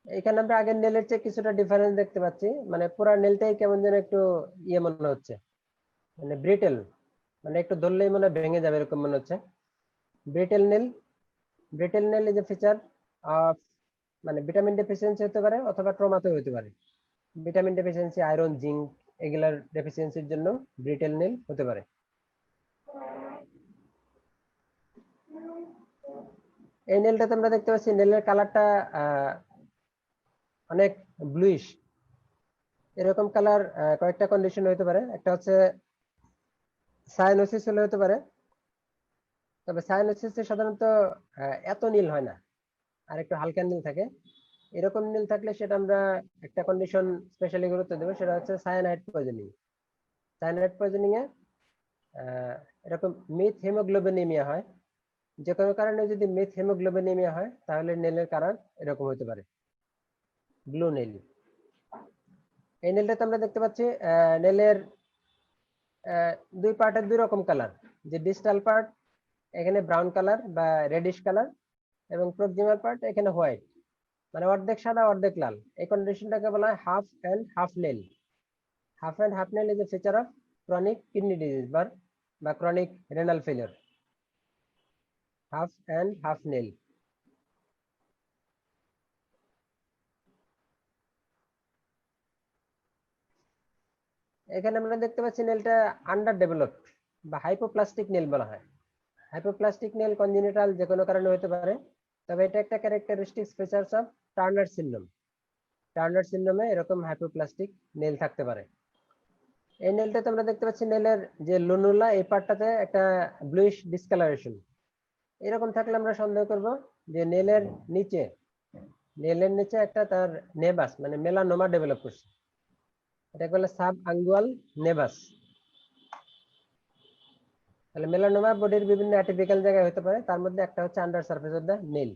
এখানে আমরা আগের নেলের চেয়ে কিছুটা ডিফারেন্স দেখতে পাচ্ছি, মানে পুরো নেলটাই কেমন যেন একটু ইয়ে মনে হচ্ছে, মানে ব্রিটেল, মানে একটু ধরলেই মনে হয় ভেঙে যাবে এরকম মনে হচ্ছে। Brittle nail, brittle nail is a feature of, মানে ভিটামিন ডেফিসিয়েন্সি হতে পারে অথবা ট্রমাতেও হতে পারে। ভিটামিন ডেফিসিয়েন্সি, আয়রন, জিঙ্ক এগুলার ডেফিসিয়েন্সির জন্য ব্রিটেল নেল হতে পারে। এই নেলটাতে আমরা দেখতে পাচ্ছি নেলের কালারটা অনেক ব্লুইশ। এরকম কালার কয়েকটা কন্ডিশন হতে পারে, একটা হচ্ছে সায়ানোসিস হলে হতে পারে, তবে সায়ানোসিসে সাধারণত এত নীল হয় না, আর একটু হালকা নীল থাকে। এরকম নীল থাকলে সেটা আমরা একটা কন্ডিশন স্পেশালি গুরুত্ব দেবো, সেটা হচ্ছে সায়ানাইড পয়জনিং। সায়ানাইড পয়জনিং এ এরকম মিথ হেমোগ্লোবিনেমিয়া হয়। যে কোনো কারণে যদি মিথ হেমোগ্লোবিনেমিয়া হয় তাহলে নেলের কালার এরকম হতে পারে, ব্লু নেল। এই নেলটাতে আমরা দেখতে পাচ্ছি নেলের দুই পার্টের দুই রকম কালার, যে ডিস্টাল পার্ট এখানে ব্রাউন কালার বা রেডিশ কালার, এবং প্রক্সিমাল পার্ট এখানে হোয়াইট, মানে অর্ধেক সাদা অর্ধেক লাল। এই কন্ডিশনটাকে বলা হয় half and half nail. Half and half nail is a feature of chronic kidney disease বা chronic renal failure. Half and half nail. এখানে আমরা দেখতে পাচ্ছি নেলটা আন্ডার ডেভেলপড বা হাইপোপ্লাস্টিক নেল বলা হয়। হাইপোপ্লাস্টিক নেল কনজেনিটাল যে কোনো কারণে হতে পারে, তবে এটা একটা characteristics features of Turner syndrome. Turner সিনড্রোমে এরকম হাইপোপ্লাস্টিক নেল থাকতে পারে। এই নেলটাতে আমরা দেখতে পাচ্ছি নেলের যে লুনুলা এই পার্টটাতে একটা ব্লুইশ ডিসকালারেশন। এরকম থাকলে আমরা সন্দেহ করব যে নেলের নিচে একটা তার নেবাস মানে মেলানোমা ডেভেলপ করছে, এটাকে বলে সাব আঙ্গুয়াল নেবাস। তাহলে মেলানোমা বডির বিভিন্ন অ্যাটিপিক্যাল জায়গায় হতে পারে, তার মধ্যে একটা হচ্ছে under surface of the nail.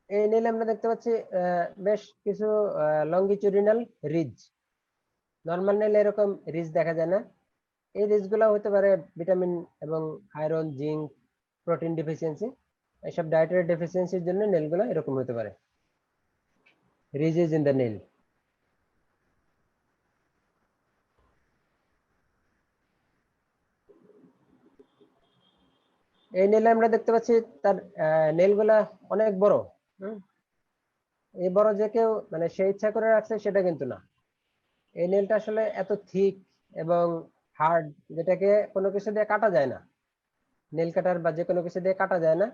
এই নেলে আমরা দেখতে পাচ্ছি বেশ কিছু লঙ্গিচুডিনাল রিজ। নর্মাল নেলে এরকম রিজ দেখা যায় না। এই রিজ গুলো হতে পারে ভিটামিন এবং আয়রন, জিঙ্ক, প্রোটিন ডেফিসিয়েন্সি, এসব ডায়েটারি ডেফিসিয়েন্সির জন্য নেলগুলো এরকম হতে পারে, রিজেস ইন দ্য নেল। এই নেলে আমরা দেখতে পাচ্ছি তার নেলগুলা অনেক বড়। এই বড় যে কেউ মানে সে ইচ্ছা করে রাখছে সেটা কিন্তু না। এই নেলটা আসলে এত থিক এবং হার্ড, যেটাকে কোনো কিছু দিয়ে কাটা যায় না, নেল কাটার বা যে কোনো কিছু দিয়ে কাটা যায় না,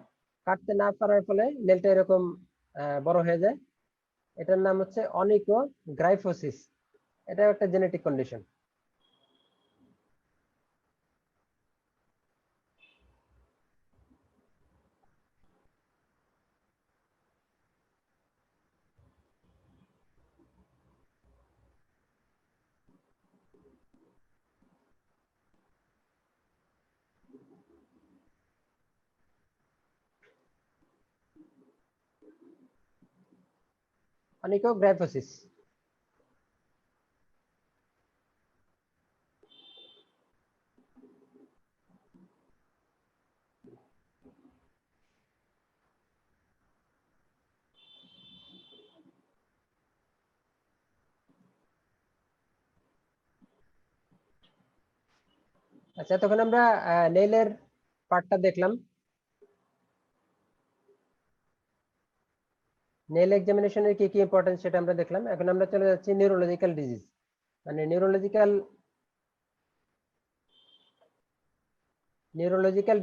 কাটতে না পারার ফলে নেলটা এরকম বড় হয়ে যায়। এটার নাম হচ্ছে অনিকো গ্রাইফোসিস। এটা একটা জেনেটিক কন্ডিশন। অনিকো গ্রাইফোসিস। আচ্ছা, তখন আমরা নেইলের পার্টটা দেখলাম, নেইল এক্সামিনেশনের কি কি ইম্পর্টেন্স সেটা আমরা দেখলাম। এখন আমরা চলে যাচ্ছি নিউরোলজিক্যাল ডিজিজ, মানে নিউরোলজিক্যাল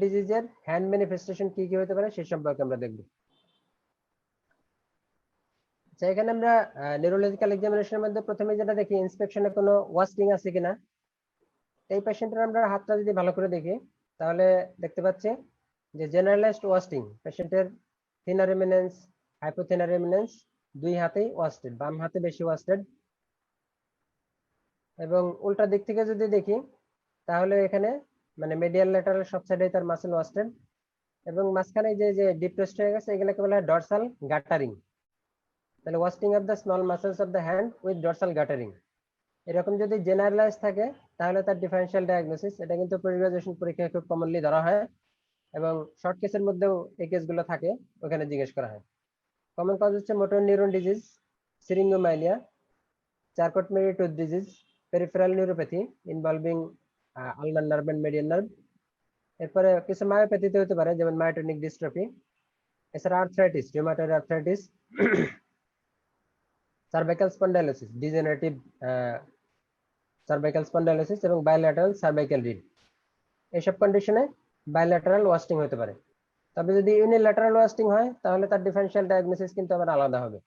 ডিজিজের হ্যান্ড ম্যানিফেস্টেশন কি কি হতে পারে সে সম্পর্কে আমরা দেখব। আচ্ছা, এখানে আমরা নিউরোলজিক্যাল এক্সামিনেশনের মধ্যে প্রথমে যেটা দেখি, ইন্সপেকশনে কোনো ওয়াস্টিং আছে কিনা। এই পেশেন্টের আমরা হাতটা যদি ভালো করে দেখি, তাহলে দেখতে পাচ্ছি যে জেনারেলাইজড ওয়াস্টিং, পেশেন্টের থিনার এমিনেন্স, হাইপোথিনার এমিনেন্স দুই হাতেই ওয়াস্টেড, বাম হাতে বেশি ওয়াস্টেড। এবং উল্টা দিক থেকে যদি দেখি, তাহলে এখানে মানে মিডিয়াল ল্যাটারাল সব সাইডে তার মাসেল ওয়াস্টেড, এবং মাঝখানে যে যে ডিপ্রেসড হয়ে গেছে এগুলোকে বলা হয় ডরসাল গাটারিং। তাহলে wasting of the small muscles of the hand with dorsal guttering, এরকম যদি জেনারেলাইজ থাকে তাহলে তার ডিফারেনশিয়াল ডায়াগনোসিস, এটা কিন্তু প্রিগ্রাজুয়েশন পরীক্ষায় খুব কমনলি ধরা হয়, এবং শর্ট কেসের মধ্যেও এই কেসগুলো থাকে, ওখানে জিজ্ঞেস করা হয়। কমন কজ হচ্ছে motor neuron disease, syringomyelia, Charcot Marie Tooth disease, peripheral neuropathy involving ulnar nerve and median nerve. এরপরে কিছু মায়োপ্যাথিতে হতে পারে, যেমন মায়োটনিক ডিস্ট্রফি। এছাড়া arthritis, rheumatoid arthritis, cervical spondylosis, degenerative cervical spondylosis এবং বাইল্যাটারাল সার্ভাইকাল রিড, এইসব কন্ডিশনে বাইল্যাটারাল ওয়াস্টিং হতে পারে। তবে যদি ইউনিল্যাটারাল ওয়াস্টিং হয় তাহলে তার ডিফারেনশিয়াল ডায়াগনোসিস কিন্তু আবার আলাদা হবে।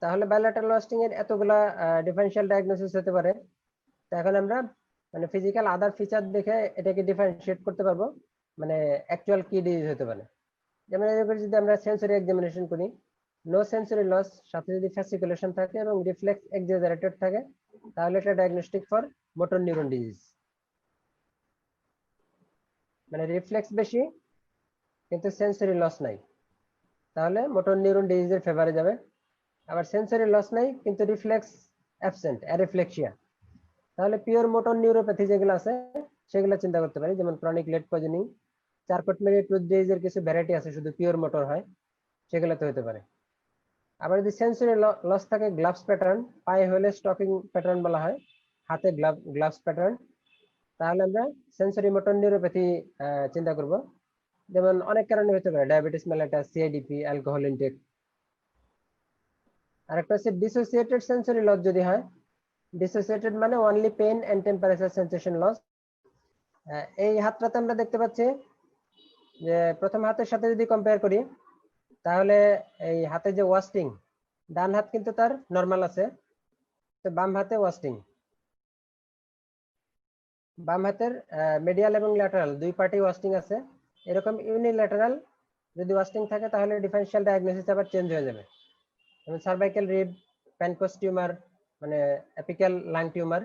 তাহলে বাইল্যাটারাল ওয়াস্টিং এর এতগুলা ডিফারেনশিয়াল ডায়াগনোসিস হতে পারে। তো এখন আমরা মানে ফিজিক্যাল আদার ফিচার দেখে এটাকে ডিফারেন্সিয়েট করতে পারবো, মানে অ্যাকচুয়াল কি ডিজিজ হতে পারে। যেমন এরকম যদি আমরা সেন্সরি এক্সামিনেশন করি, নো সেন্সরি লস, সাথে যদি ফ্যাসিকুলেশন থাকে এবং রিফ্লেক্স এক্সাজারেটেড থাকে, তাহলে এটা diagnostic for motor neuron disease. মানে রিফ্লেক্স বেশি কিন্তু সেন্সরি লস নাই, তাহলে মোটর নিউরন ডিজিজের ফেভারে যাবে। আবার সেন্সরি লস নাই কিন্তু রিফ্লেক্স অ্যাবসেন্ট, অ্যারিফ্লেক্সিয়া, তাহলে পিওর মোটর নিউরোপ্যাথি যেগুলো আছে সেগুলো চিন্তা করতে পারি, যেমন chronic lead poisoning, Charcot Marie Tooth ডিজিজের কিছু ভ্যারাইটি আছে শুধু পিওর মোটর হয়, সেগুলোতে হতে পারে। আবার যদি সেন্সরি লস থাকে, গ্লাভস প্যাটার্ন, পায়ে হলে স্টকিং প্যাটার্ন বলা হয়, হাতে গ্লাভস প্যাটার্ন, তাহলে আমরা সেন্সরি মোটর নিউরোপ্যাথি চিন্তা করব। যেমন অনেক কারণে হতে পারে, diabetes mellitus, CIDP, alcohol intake. আরেকটা হচ্ছে ডিসোসিয়েটেড সেন্সরি লস যদি হয়, ডিসোসিয়েটেড মানে only pain and temperature sensation loss. এই হাতটাতে আমরা দেখতে পাচ্ছি যে প্রথম হাতের সাথে যদি কম্পেয়ার করি, তাহলে এই হাতে যে ওয়াস্টিং, ডান হাত কিন্তু তার নরমাল আছে, তো বাম হাতে ওয়াস্টিং, বাম হাতের মিডিয়াল এবং ল্যাটারাল দুই পার্টি ওয়াস্টিং আছে। এরকম ইউনিল্যাটারাল যদি ওয়াস্টিং থাকে তাহলে ডিফারেনশিয়াল ডায়াগনোসিস আবার চেঞ্জ হয়ে যাবে। যেমন সার্ভাইকাল রিব, প্যানকোস টিউমার মানে অ্যাপিক্যাল লাং টিউমার,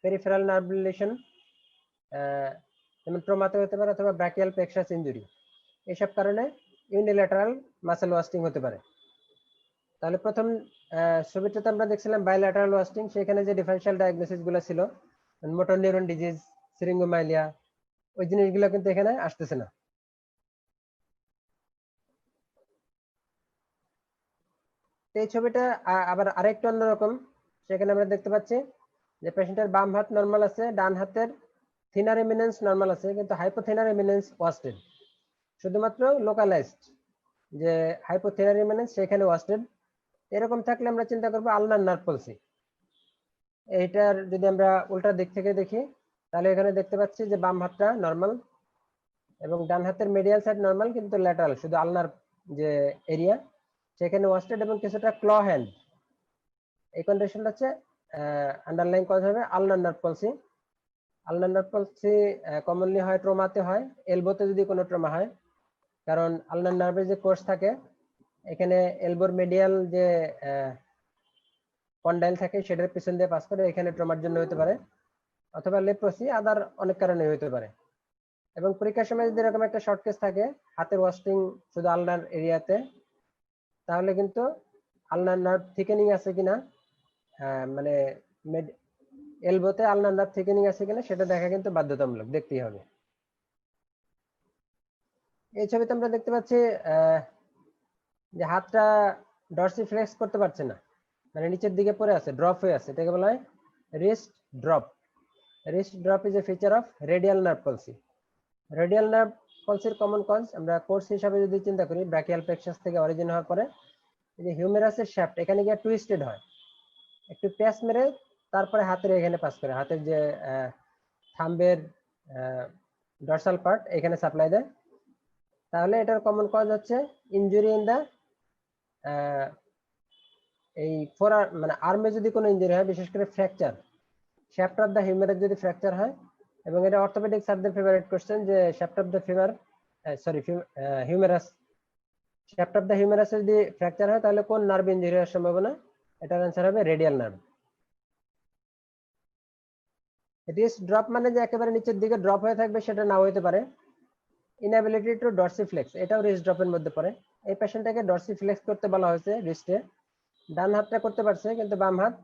পেরিফেরাল নার্ভুলেশন, যেমন ট্রমাতে হতে পারে, অথবা ব্র্যাকিয়াল প্লেক্সাস ইনজুরি, এইসব কারণে ইউনিল্যাটারাল মাসেল ওয়াস্টিং হতে পারে। তাহলে প্রথম ছবিটাতে আমরা দেখছিলাম বাইল্যাটারাল ওয়াস্টিং, সেখানে যে ডিফারেনশিয়াল ডায়াগনোসিস গুলো ছিল, মোটর নিউরন ডিজিজ, সিরিঙ্গোমাইলিয়া, ওই জিনিসগুলো কিন্তু এখানে আসতেছে না। এই ছবিটা আবার আরেকটু অন্যরকম। সেখানে আমরা দেখতে পাচ্ছি যে পেশেন্টের বাম হাত নরমাল আছে, ডান হাতের থিনার এমিনেন্স নরমাল আছে, কিন্তু হাইপোথিনার এমিনেন্স ওয়াস্টেড, শুধুমাত্র লোকালাইজড যে হাইপোথিনার এমিনেন্স সেখানে ওয়াস্টেড। এরকম থাকলে আমরা চিন্তা করবো আলনার নার্ভ পলসি। এইটার যদি আমরা উল্টা দিক থেকে দেখি তাহলে এখানে দেখতে পাচ্ছি যে বাম হাতটা নর্মাল এবং ডান হাতের মিডিয়াল সাইড নর্মাল, কিন্তু ল্যাটারাল শুধু আলনার যে এরিয়া সেখানে ওয়াস্টেড এবং কিছুটা ক্ল হ্যান্ড। এই কন্ডিশনটা হচ্ছে আন্ডারলাইন করা হবে ulnar nerve palsy. Ulnar nerve palsy commonly হয় ট্রমাতে হয়, এলবোতে যদি কোনো ট্রমা হয়, কারণ আলনার নার্ভের যে কোর্স থাকে এখানে এলবোর মিডিয়াল যে কন্ডাইল থাকে সেটার পিছন দিয়ে পাস করে, এখানে ট্রমার জন্য হতে পারে, অথবা লেপ্রোসি, আদার অনেক কারণে হতে পারে। এবং পরীক্ষার সময় যদি এরকম একটা শর্ট কেস থাকে হাতের ওয়াস্টিং শুধু আলনার এরিয়াতে, তাহলে কিন্তু আলনার নার্ভ থিকেনিং আছে কিনা, মানে এলবোতে আলনার নার্ভ থিকেনিং আছে কিনা সেটা দেখা কিন্তু বাধ্যতামূলক, দেখতেই হবে। এই ছবিতে আমরা দেখতে পাচ্ছি যে হাতটা ডরসিফ্লেক্স করতে পারছে না, মানে নিচের দিকে পড়ে আছে, ড্রপ হয়ে আছে, এটাকে বলা হয় wrist drop. Wrist drop is a feature of radial nerve palsy. Radial nerve পলসির কমন কজ আমরা কোর্স হিসাবে যদি চিন্তা করি, ব্রাকিয়াল প্লেক্সাস থেকে অরিজিন হওয়ার পরে এই যে হিউমেরাসের শ্যাফট এখানে গিয়ে টুইস্টেড হয়, একটু প্যাচ মেরে তারপরে হাতের এখানে পাস করে, হাতের যে থাম্বের ডরসাল পার্ট এখানে সাপ্লাই দেয়। তাহলে এটার কমন কজ হচ্ছে ইনজুরি ইন দা এই মানে আর্মে যদি কোনো ইনজুরি হয়, বিশেষ করে fracture, shaft of the humerus যদি ফ্র্যাকচার হয়, এবং এটা অর্থোপেডিক স্যারদের ফেভারিট কোশ্চেন যে shaft of the humerus, shaft of the হিউমেরাসে যদি ফ্র্যাকচার হয় তাহলে কোন নার্ভ ইনজুরি হওয়ার সম্ভাবনা, এটার অ্যান্সার হবে রেডিয়াল নার্ভ। রিস্ট ড্রপ মানে যে একেবারে নিচের দিকে ড্রপ হয়ে থাকবে সেটা নাও হতে পারে। ইনএবিলিটি টু ডরসিফ্লেক্স, এটাও রিস্ট ড্রপের মধ্যে পড়ে। এই পেশেন্টটাকে ডরসিফ্লেক্স করতে বলা হয়েছে রিস্টে, ডান হাতটা করতে পারছে কিন্তু বাম হাত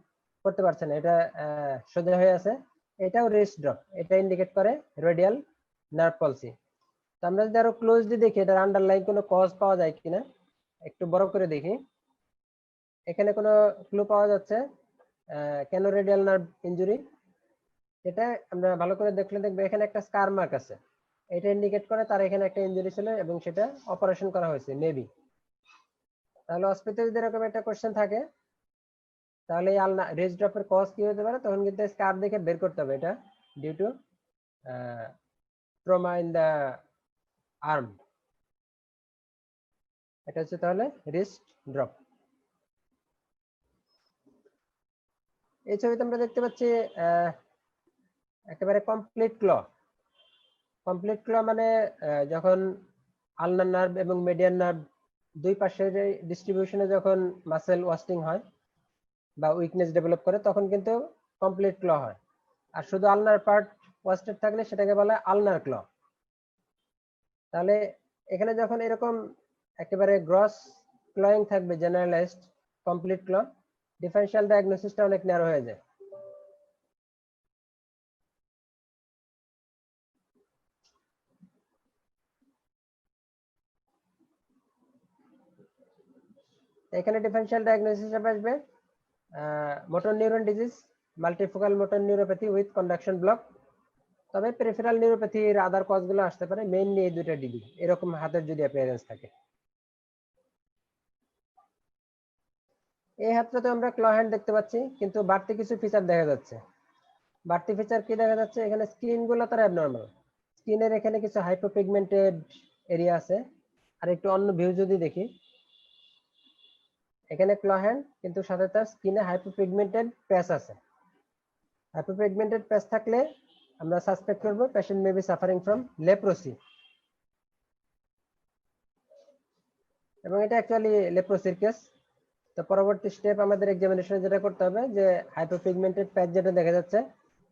করতে পারছে না, এটা সোজা হয়ে আছে, এটাও রিস্ট ড্রপ, এটা ইন্ডিকেট করে রেডিয়াল নার্ভ পলসি। তো আমরা যদি আরো ক্লোজলি দেখি এটার আন্ডারলাইন কোনো কজ পাওয়া যায় কিনা, একটু বড় করে দেখি, এখানে কোনো ক্লু পাওয়া যাচ্ছে কেন রেডিয়াল নার্ভ ইনজুরি, এটা আমরা ভালো করে দেখলে দেখবো এখানে একটা স্কার মার্ক আছে, এটা ইন্ডিকেট করে তার এখানে একটা ইনজুরি ছিল এবং সেটা অপারেশন করা হয়েছে মেবি। তাহলে হসপিটালে যদি এরকম একটা কোশ্চেন থাকে তাহলে এই আলনা রিস্ট ড্রপের কজ কি হতে পারে, তখন কিন্তু স্কার দেখে বের করতে হবে এটা due to trauma in the arm. এটা হচ্ছে তাহলে রিস্ট ড্রপ। এই ছবিতে আমরা দেখতে পাচ্ছি একেবারে কমপ্লিট ক্ল। কমপ্লিট ক্ল মানে যখন আলনার নার্ভ এবং মিডিয়ান নার্ভ দুই পাশের ডিস্ট্রিবিউশনে যখন মাসেল ওয়াস্টিং হয় বা উইকনেস ডেভেলপ করে তখন কিন্তু কমপ্লিট ক্ল হয়, আর শুধু আলনার পার্ট ওয়াস্টেড থাকলে সেটাকে বলা হয় আলনার ক্ল। তাহলে এখানে যখন এরকম একেবারে গ্রস ক্লয়িং থাকবে জেনারেলাইজড কমপ্লিট ক্ল, ডিফারেনশিয়াল ডায়াগনোসিসটা অনেক ন্যারো হয়ে যায়। এখানে ডিফারেনশিয়াল ডায়াগনোসিস হিসেবে আসবে motor neuron disease, multifocal motor neuropathy with conduction block. তবে পেরিফেরাল নিউরোপ্যাথির আদার কজগুলো আসতে পারে, মেইনলি এই দুইটা ডিবি এরকম হাতের যদি অ্যাপিয়ারেন্স থাকে। এই হাতটাতে আমরা ক্ল হ্যান্ড দেখতে পাচ্ছি, কিন্তু বাড়তি কিছু ফিচার দেখা যাচ্ছে। বাড়তি ফিচার কি দেখা যাচ্ছে, এখানে স্কিন গুলো তার অ্যাবনর্মাল, স্কিনের এখানে কিছু হাইপোপিগমেন্টেড এরিয়া আছে। আর একটু অন্য ভিউ যদি দেখি, এখানে ক্ল হ্যান্ড কিন্তু সাথে তার স্কিনে হাইপোপিগমেন্টেড প্যাচ আছে। হাইপোপিগমেন্টেড প্যাচ থাকলে আমরা সাসপেক্ট করব patient may be suffering from leprosy, এবং এটা অ্যাকচুয়ালি লেপ্রোসির কেস। তো পরবর্তী স্টেপ আমাদের এক্সামিনেশনে যেটা করতে হবে যে হাইপোপিগমেন্টেড প্যাচ যেটা দেখা যাচ্ছে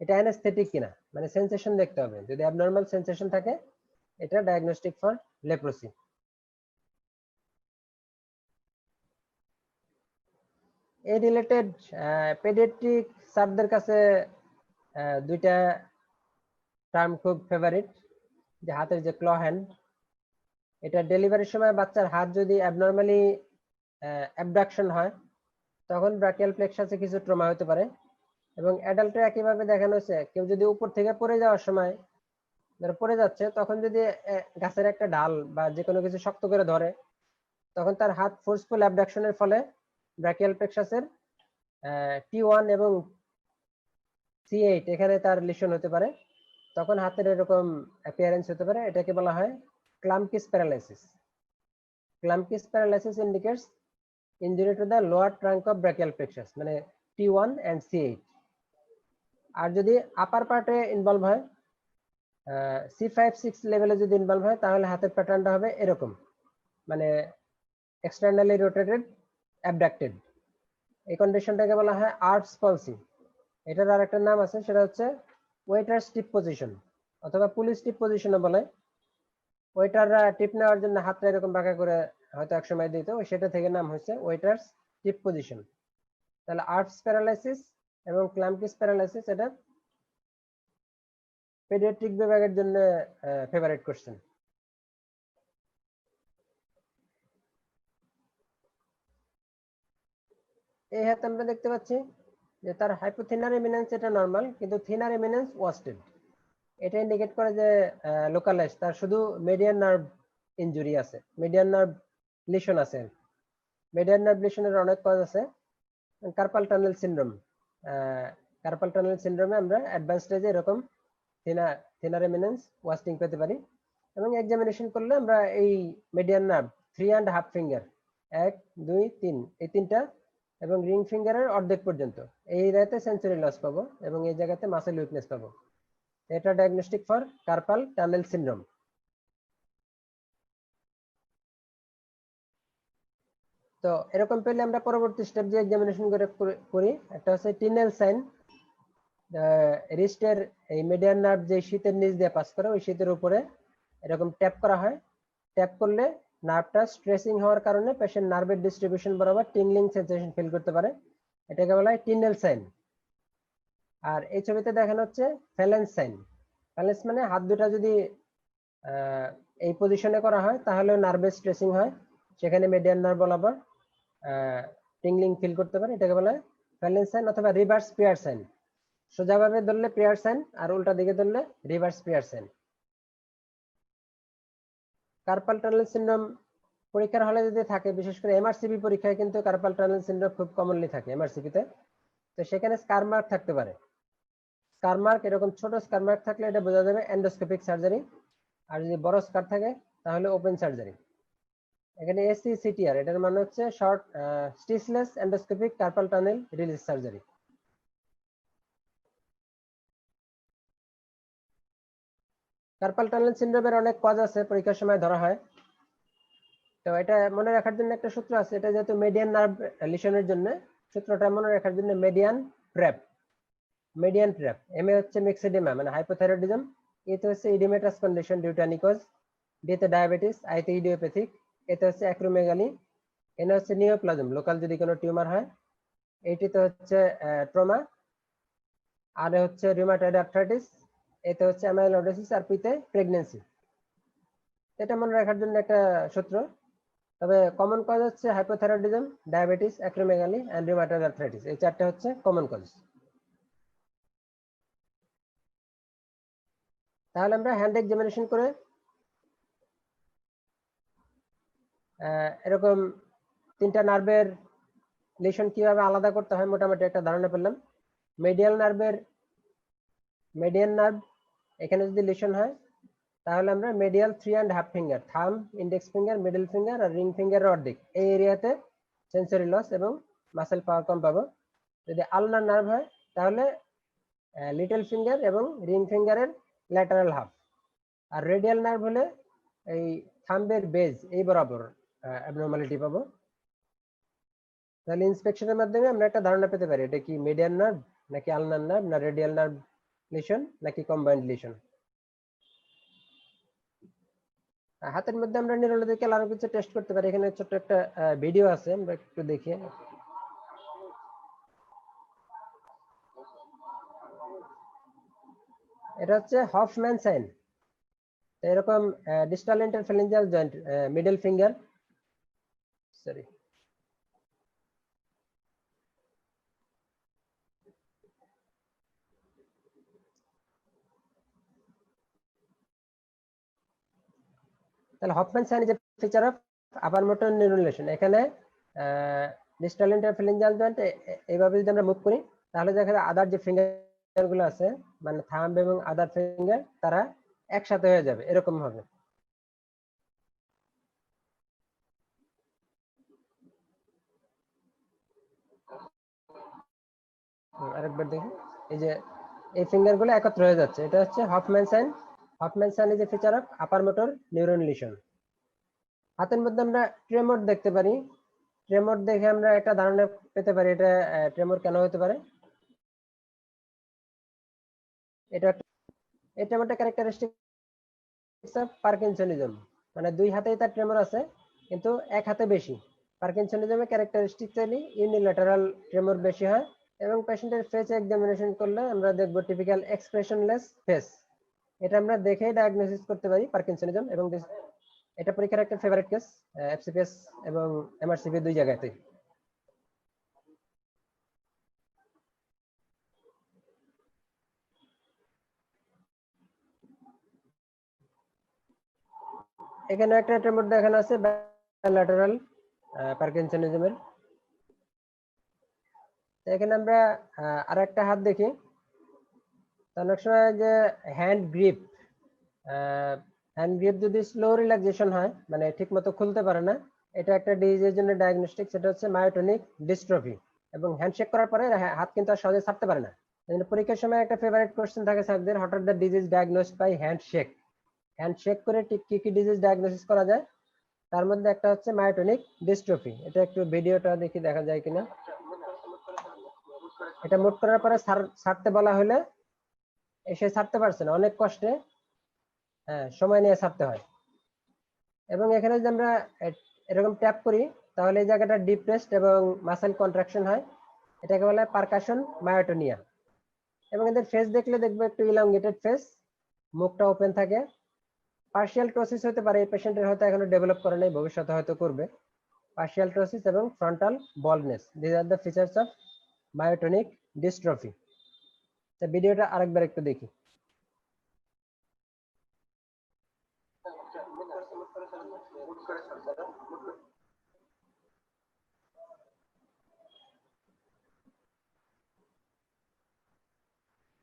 এটা অ্যানাস্থেটিক কিনা, মানে সেন্সেশন দেখতে হবে, যদি অ্যাবনর্মাল সেন্সেশন থাকে এটা ডায়াগনস্টিক ফর লেপ্রোসি। এই রিলেটেড পেডিয়াট্রিক স্যারদের কাছে দুইটা টার্ম খুব ফেভারিট, যে হাতের যে ক্ল হ্যান্ড, এটা ডেলিভারির সময় বাচ্চার হাত যদি অ্যাবনর্মালি অ্যাবডাকশন হয় তখন ব্রাকিয়াল প্লেক্সাসে কিছু ট্রমা হতে পারে। এবং অ্যাডাল্টে একইভাবে দেখানো হয়েছে, কেউ যদি উপর থেকে পড়ে যাওয়ার সময় ধরো পড়ে যাচ্ছে, তখন যদি গাছের একটা ডাল বা যে কোনো কিছু শক্ত করে ধরে তখন তার হাত ফোর্সফুল অ্যাবডাকশনের ফলে ব্রাকিয়াল প্লেক্সাসের T1 এবং C8 এখানে তার লিশন হতে পারে, তখন হাতের এরকম অ্যাপিয়ারেন্স হতে পারে। এটাকে বলা হয় Klumpke's paralysis. Klumpke's paralysis indicates injury to the lower trunk of brachial plexus, মানে T1 and C8। আর যদি আপার পার্টে ইনভলভ হয়, C5-6 লেভেলে যদি ইনভলভ হয়, তাহলে হাতের প্যাটার্নটা হবে এরকম, মানে এক্সটার্নালি রোটেটেড অ্যাবডাক্টেড। এই কন্ডিশনটাকে বলা হয় আর্টস পলসি। এটার আর একটা নাম আছে, সেটা হচ্ছে ওয়েটার স্টিপ পজিশন অথবা পুলিশ টিপ পজিশনও বলে। ওয়েটাররা টিপ নেওয়ার জন্য হাতটা এরকম বাঁকা করে হয়তো এক সময় দিত, সেটা থেকে নাম হয়েছে ওয়েটার টিপ পজিশন। তাহলে আর্টস প্যারালাইসিস এবং ক্লাম্পিস প্যারালাইসিস এটা পেডিয়াট্রিক বিভাগের জন্য ফেভারিট কোশ্চেন। এই হাতে আমরা দেখতে পাচ্ছি যে তার হাইপোথিনার এমিনেন্স এটা নরমাল, কিন্তু থিনার এমিনেন্স ওয়াস্টেড। এটা ইন্ডিকেট করে যে লোকালাইজ তার শুধু মিডিয়ান নার্ভ ইনজুরি আছে, মিডিয়ান নার্ভ লিশন আছে। মিডিয়ান নার্ভ লিশনের অনেক কজ আছে। Carpal tunnel syndrome, carpal tunnel সিনড্রোমে আমরা অ্যাডভান্স স্টেজে এরকম থিনার এমিনেন্স ওয়াস্টিং পেতে পারি। এবং এক্সামিনেশন করলে আমরা এই মিডিয়ান নার্ভ 3.5 ফিঙ্গার, 1 2 3, এই তিনটা এবং রিং ফিঙ্গারের অর্ধেক পর্যন্ত এই এরিয়াতে সেন্সরি লস পাবো এবং এই জায়গাতে মাসেল উইকনেস পাবো। এটা diagnostic for carpal tunnel syndrome. তো এরকম পেলে আমরা পরবর্তী স্টেপ যে এক্সামিনেশন করি, একটা হচ্ছে টিনেল সাইন। রিস্টের এই মিডিয়ান নার্ভ যে শীতের নিচ দিয়ে পাস করে, ওই শীতের উপরে এরকম ট্যাপ করা হয়। ট্যাপ করলে নার্ভটা স্ট্রেসিং হওয়ার কারণে পেশেন্ট নার্ভের ডিস্ট্রিবিউশন বরাবর টিংলিং সেন্সেশন ফিল করতে পারে, এটাকে বলা হয় টিনেল সাইন। আর এই ছবিতে দেখানো হচ্ছে ফ্যালেন্স সাইন। ফ্যালেন্স মানে হাত দুটা যদি এই পজিশনে করা হয় তাহলে নার্ভের স্ট্রেসিং হয়, সেখানে মিডিয়ান নার্ভ বরাবর টিংলিং ফিল করতে পারে, এটাকে বলা হয় ফ্যালেন্স সাইন অথবা রিভার্স প্রেয়ার সাইন। সোজাভাবে ধরলে প্রেয়ার সাইন আর উল্টা দিকে ধরলে reverse prayer sign. Carpal tunnel syndrome পরীক্ষার হলে যদি থাকে, বিশেষ করে এমআরসিপি পরীক্ষায় কিন্তু কার্পাল টানেল সিনড্রোম খুব কমনলি থাকে এমআরসিপিতে। তো সেখানে স্কার মার্ক থাকতে পারে। স্কার মার্ক এরকম ছোট স্কার মার্ক থাকলে এটা বোঝা যাবে এন্ডোস্কোপিক সার্জারি, আর যদি বড় স্কার থাকে তাহলে ওপেন সার্জারি। এখানে এসসিসিটিআর এটার মানে হচ্ছে short stitchless endoscopic carpal tunnel release surgery. Carpal tunnel সিনড্রোমের অনেক কজ আছে, পরীক্ষার সময় ধরা হয়। তো এটা মনে রাখার জন্য একটা সূত্র আছে, এটা যেহেতু মিডিয়ান নার্ভ লিশনের জন্য, সূত্রটা মনে রাখার জন্য median prep. Median prep, M এ হচ্ছে মিক্সেডিমা মানে হাইপোথাইরয়েডিজম, এতে হচ্ছে ইডিমেটাস কন্ডিশন ডিউ টু অ্যানিকোজ, ডিতে ডায়াবেটিস, আইতে ইডিওপ্যাথিক, এতে হচ্ছে অ্যাক্রোমেগালি, এনে হচ্ছে নিওপ্লাজম লোকাল যদি কোনো টিউমার হয়, এইটিতে হচ্ছে ট্রমা, আর হচ্ছে রিউমাটয়েড আর্থ্রাইটিস, এতে হচ্ছে অ্যামাইলোইডোসিস, আর পিতে প্রেগন্যান্সি। এটা মনে রাখার জন্য একটা সূত্র। তবে কমন কজ হচ্ছে hypothyroidism, diabetes, acromegaly and rheumatoid arthritis, এই চারটে হচ্ছে কমন কজ। তাহলে আমরা হ্যান্ড এক্সামিনেশন করে এরকম তিনটা নার্ভের লিশন কিভাবে আলাদা করতে হয় মোটামুটি একটা ধারণা পেলাম। মিডিয়াল নার্ভ এখানে যদি লিশন হয় তাহলে আমরা medial 3.5 finger, thumb, index finger, middle finger আর রিং ফিঙ্গারের অর্ধেক এই এরিয়াতে সেন্সরি লস এবং মাসেল পাওয়ার কম পাবো। যদি আলনার নার্ভ হয় তাহলে লিটল ফিঙ্গার এবং রিং ফিঙ্গারের ল্যাটারাল হাফ। আর রেডিয়াল নার্ভ হলে এই থাম্বের বেজ এই বরাবর অ্যাবনরমালিটি পাবো। তাহলে ইন্সপেকশনের মাধ্যমে আমরা একটা ধারণা পেতে পারি এটা কি মিডিয়ান নার্ভ নাকি আলনার নার্ভ না রেডিয়াল নার্ভ লিশন নাকি কম্বাইন্ড লিশন। হাতের মধ্যে আমরা নিউরোলজিক্যাল আরো কিছু টেস্ট করতে পারি, এখানে ছোট্ট একটা ভিডিও আছে, আমরা একটু দেখি। এটা হচ্ছে হফম্যান সাইন। এরকম distal interphalangeal joint, middle finger, sorry তাহলে Hoffmann sign is a feature of upper motor neuron lesion. এখানে ডিস্টাল ইন্টারফ্যারেঞ্জিয়াল জয়েন্ট এইভাবে যদি আমরা মুভ করি তাহলে দেখা যায় আদার যে ফিঙ্গার গুলো আছে মানে থাম্ব এবং আদার ফিঙ্গার তারা একসাথে হয়ে যাবে এরকম হবে। আরেকবার দেখি, এই যে এই ফিঙ্গার গুলো একত্র হয়ে যাচ্ছে, এটা হচ্ছে Hoffmann sign. Hoffmann sign is a feature of upper motor neuron lesion. হাতের মধ্যে আমরা ট্রেমর দেখতে পারি। ট্রেমর দেখে আমরা একটা ধারণা পেতে পারি এটা ট্রেমর কেন হতে পারে। এটা এই ট্রেমরটা ক্যারেক্টারিস্টিক্স অফ পার্কিনসনিজম, মানে দুই হাতেই তার ট্রেমর আছে কিন্তু এক হাতে বেশি। পার্কিনসনিজমে ক্যারেক্টারিস্টিক্যালি ইউনিল্যাটারাল ট্রেমর বেশি হয় এবং পেশেন্টের ফেস এক্সামিনেশন করলে আমরা দেখব টিপিক্যাল এক্সপ্রেশনলেস ফেস। এটা আমরা দেখেই ডায়াগনোসিস করতে পারি পার্কিনসনিজম, এবং এটা পরীক্ষার একটা ফেভারিট কেস এফসিপিএস এবং এমআরসিপি দুই জায়গাতেই। এখানে একটা ট্রেমর দেখানো আছে বাইল্যাটারাল পার্কিনসনিজমের। এখানে আমরা আরেকটা হাত দেখি, অনেক সময় যে হ্যান্ড গ্রিপ যদি স্লো রিল্যাক্সেশন হয় মানে ঠিক মতো খুলতে পারে না, এটা একটা ডিজিজের জন্য ডায়াগনস্টিক, সেটা হচ্ছে মায়োটনিক ডিস্ট্রফি। এবং হ্যান্ডশেক করার পরে হাত কিন্তু আর সহজে ছাড়তে পারে না। পরীক্ষার সময় একটা ফেভারিট কোশ্চেন থাকে স্যারদের, what are the disease diagnosed by handshake. Handshake করে ঠিক কি কি ডিজিজ ডায়াগনোসিস করা যায়, তার মধ্যে একটা হচ্ছে মায়োটনিক ডিস্ট্রফি। এটা একটু ভিডিওটা দেখি দেখা যায় কিনা। এটা মুভ করার পরে ছাড়তে বলা হলে সে ছাড়তে পারছে না, অনেক কষ্টে সময় নিয়ে ছাড়তে হয়। এবং এখানে যদি আমরা এরকম ট্যাপ করি তাহলে এই জায়গাটা ডিপ্রেসড এবং মাসেল কন্ট্রাকশন হয়, এটাকে বলে পারকাশন মায়োটোনিয়া। এবং এদের ফেস দেখলে দেখবো একটু ইলংগেটেড ফেস, মুখটা ওপেন থাকে। পার্শিয়াল টোসিস হতে পারে, এই পেশেন্টের হয়তো এখনো ডেভেলপ করে নাই, ভবিষ্যতে হয়তো করবে। পার্শিয়াল টোসিস এবং frontal baldness, this are the features of myotonic dystrophy. তা ভিডিওটা আরেকবার একটু দেখি।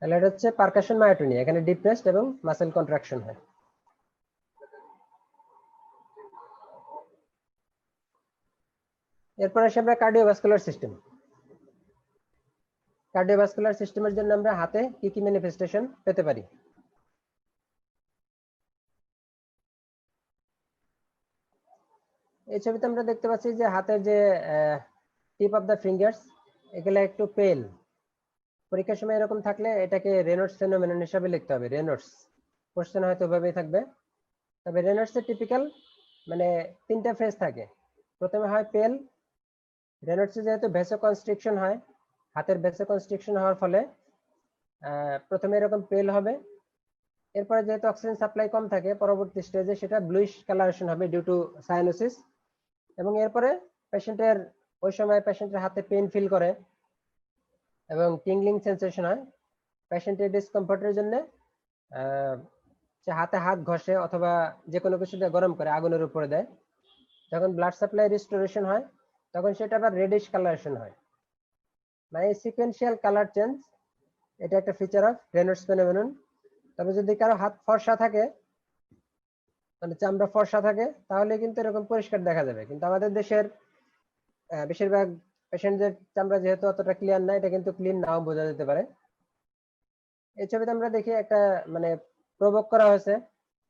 তাহলে এটা হচ্ছে পারকাশন মায়োটোনিয়া, এখানে ডিপ্রেসড এবং মাসেল কন্ট্রাকশন হয়। এরপর আসি আমরা কার্ডিওভাস্কুলার সিস্টেম। কার্ডিওভাস্কুলার সিস্টেমের জন্য আমরা হাতে কি কি ম্যানিফেস্টেশন পেতে পারি। এই ছবিতে আমরা দেখতে পাচ্ছি যে হাতের যে টিপ অফ দ্য ফিঙ্গার্স এগুলো একটু পেল। পরীক্ষার সময় এরকম থাকলে এটাকে রেনল্ডস ফেনোমেনন হিসাবে লিখতে হবে। রেনল্ডস কোশ্চেন হয়তো ওভাবেই থাকবে। তবে রেনল্ডস এর টিপিক্যাল মানে তিনটা ফেজ থাকে। প্রথমে হয় পেল। রেনল্ডস এ যেহেতু ভেসোকনস্ট্রিকশন হয়, হাতের ভেসোকনস্ট্রিকশন হওয়ার ফলে প্রথমে এরকম পেল হবে। এরপরে যেহেতু অক্সিজেন সাপ্লাই কম থাকে পরবর্তী স্টেজে সেটা ব্লুইশ কালারেশন হবে ডিউ টু সায়ানোসিস। এবং এরপরে পেশেন্টের ওই সময় পেশেন্টের হাতে পেইন ফিল করে এবং টিংলিং সেন্সেশন হয়। পেশেন্টের ডিসকমফর্টের জন্য সে হাতে হাত ঘষে অথবা যে কোনো কিছু দিয়ে গরম করে আগুনের উপরে দেয়। যখন ব্লাড সাপ্লাই রিস্টোরেশন হয় তখন সেটা আবার রেডিশ কালারেশন হয়, মানে সিকোয়েন্সিয়াল কালার চেঞ্জ। এটা একটা ফিচার অফ রেনল্ডস ফেনোমেনন। তবে যদি কারো হাত ফর্সা থাকে মানে চামড়া ফর্সা থাকে তাহলে কিন্তু এরকম পরিষ্কার দেখা যাবে। কিন্তু আমাদের দেশের বেশিরভাগ পেশেন্টদের চামড়া যেহেতু অতটা ক্লিয়ার না, এটা কিন্তু ক্লিন নাও বোঝা যেতে পারে। এই ছবিতে আমরা দেখি একটা মানে প্রভোগ করা হয়েছে,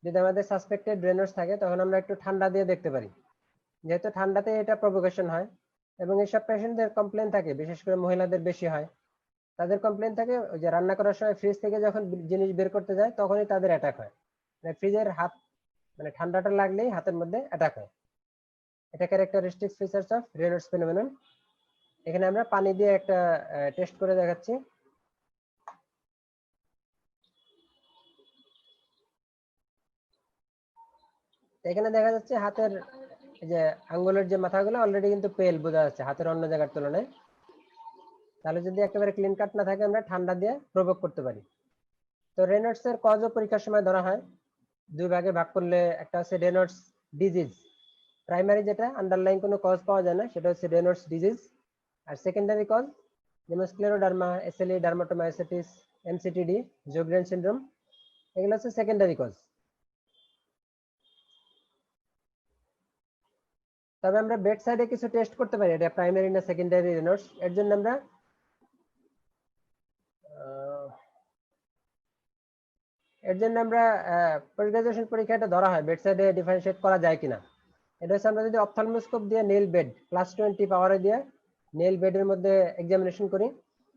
যদি আমাদের সাসপেক্টেড রেনল্ডস থাকে তখন আমরা একটু ঠান্ডা দিয়ে দেখতে পারি, যেহেতু ঠান্ডাতে এটা প্রভোকেশন হয়। এবং এইসব পেশেন্টদের কমপ্লেন থাকে, বিশেষ করে মহিলাদের বেশি হয়, তাদের কমপ্লেন থাকে ওই যে রান্না করার সময় ফ্রিজ থেকে যখন জিনিস বের করতে যায় তখনই তাদের অ্যাটাক হয়। মানে ফ্রিজের হাত মানে ঠান্ডাটা লাগলেই হাতের মধ্যে অ্যাটাক হয়। এটা characteristic features of Reynolds phenomenon. এখানে আমরা পানি দিয়ে একটা টেস্ট করে দেখাচ্ছি। এখানে দেখা যাচ্ছে হাতের যে আঙ্গুলের যে মাথাগুলো অলরেডি কিন্তু পেল বোঝা যাচ্ছে হাতের অন্য জায়গার তুলনায়। তাহলে যদি একেবারে ক্লিন কাট না থাকে আমরা ঠান্ডা দিয়ে প্রভোগ করতে পারি। তো রেনল্ডস এর কজও পরীক্ষার সময় ধরা হয়, দুই ভাগে ভাগ করলে একটা আছে রেনল্ডস ডিজিজ, প্রাইমারি যেটা আন্ডারলাইন কোনো কজ পাওয়া যায় না সেটা হচ্ছে রেনল্ডস ডিজিজ, আর সেকেন্ডারি কজ যেমন স্ক্লেরোডার্মা, এসএলই, ডার্মাটোমাইসিটিস, এমসিটিডি, জোগ্রেন সিনড্রোম, এগুলো হচ্ছে সেকেন্ডারি কজ। তবে আমরা বেড সাইডে কিছু টেস্ট করতে পারি এটা প্রাইমারি না সেকেন্ডারি রেনল্ডস, এর জন্য আমরা পোস্ট গ্রাজুয়েশন পরীক্ষাটা ধরা হয় বেড সাইডে ডিফারেন্সিয়েট করা যায় কিনা। এটা হচ্ছে আমরা যদি অপথলমোস্কোপ দিয়ে নেল বেড +20 পাওয়ারে দিয়ে নেল বেডের মধ্যে এক্সামিনেশন করি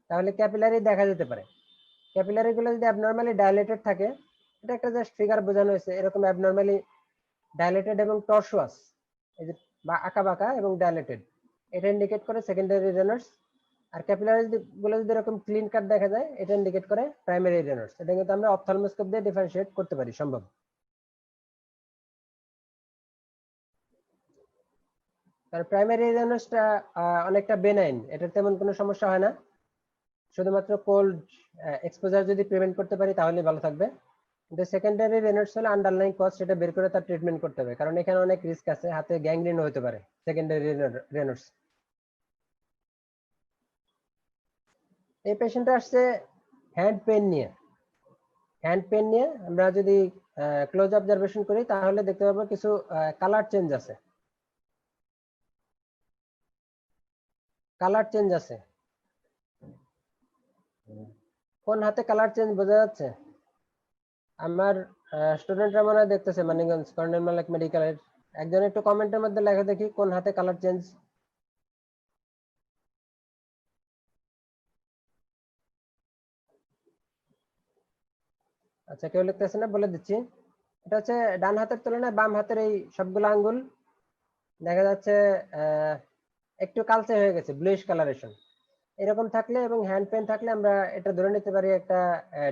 তাহলে ক্যাপিলারি দেখা যেতে পারে। ক্যাপিলারি গুলো যদি অ্যাবনরমালি ডাইলেটেড থাকে, এটা একটা জাস্ট ফিগার বোঝানো হয়েছে, এরকম অ্যাবনরমালি ডাইলেটেড এবং টর্সুয়াস, এই যে বা আঁকা বাঁকা এবং ডাইলেটেড, এটা ইন্ডিকেট করে সেকেন্ডারি রেনল্ডস। আর ক্যাপিলারি গুলো যদি এরকম ক্লিন কাট দেখা যায় এটা ইন্ডিকেট করে প্রাইমারি রেনল্ডস। এটা কিন্তু আমরা অপথলমোস্কোপ দিয়ে ডিফারেন্সিয়েট করতে পারি, সম্ভব। কারণ প্রাইমারি রেনল্ডসটা অনেকটা বেনাইন, এটার তেমন কোনো সমস্যা হয় না, শুধুমাত্র কোল্ড এক্সপোজার যদি প্রিভেন্ট করতে পারি তাহলে ভালো থাকবে। কিন্তু সেকেন্ডারি রেনল্ডস হলে আন্ডারলাইন কজ সেটা বের করে তার ট্রিটমেন্ট করতে হবে, কারণ এখানে অনেক রিস্ক আছে, হাতে গ্যাংগ্রিন হতে পারে সেকেন্ডারি রেনল্ডস। এই পেশেন্টটা আসছে হ্যান্ড পেন নিয়ে। হ্যান্ড পেন নিয়ে আমরা যদি ক্লোজ অবজারভেশন করি তাহলে দেখতে পাবো কিছু কালার চেঞ্জ আছে, কালার চেঞ্জ আছে। কোন হাতে কালার চেঞ্জ বোঝা যাচ্ছে? আমার স্টুডেন্টরা মনে হয় দেখতেছে মানিকগঞ্জ কর্নেল মালিক মেডিকেলের, একজন একটু কমেন্টের মধ্যে লেখা দেখি কোন হাতে কালার চেঞ্জ। আচ্ছা, কেউ লিখতেছে না, বলে দিচ্ছি। এটা হচ্ছে ডান হাতের তুলনায় বাম হাতের এই সবগুলো আঙ্গুল দেখা যাচ্ছে একটু কালচে হয়ে গেছে, ব্লুইশ কালারেশন। এরকম থাকলে এবং হ্যান্ড পেন থাকলে আমরা এটা ধরে নিতে পারি একটা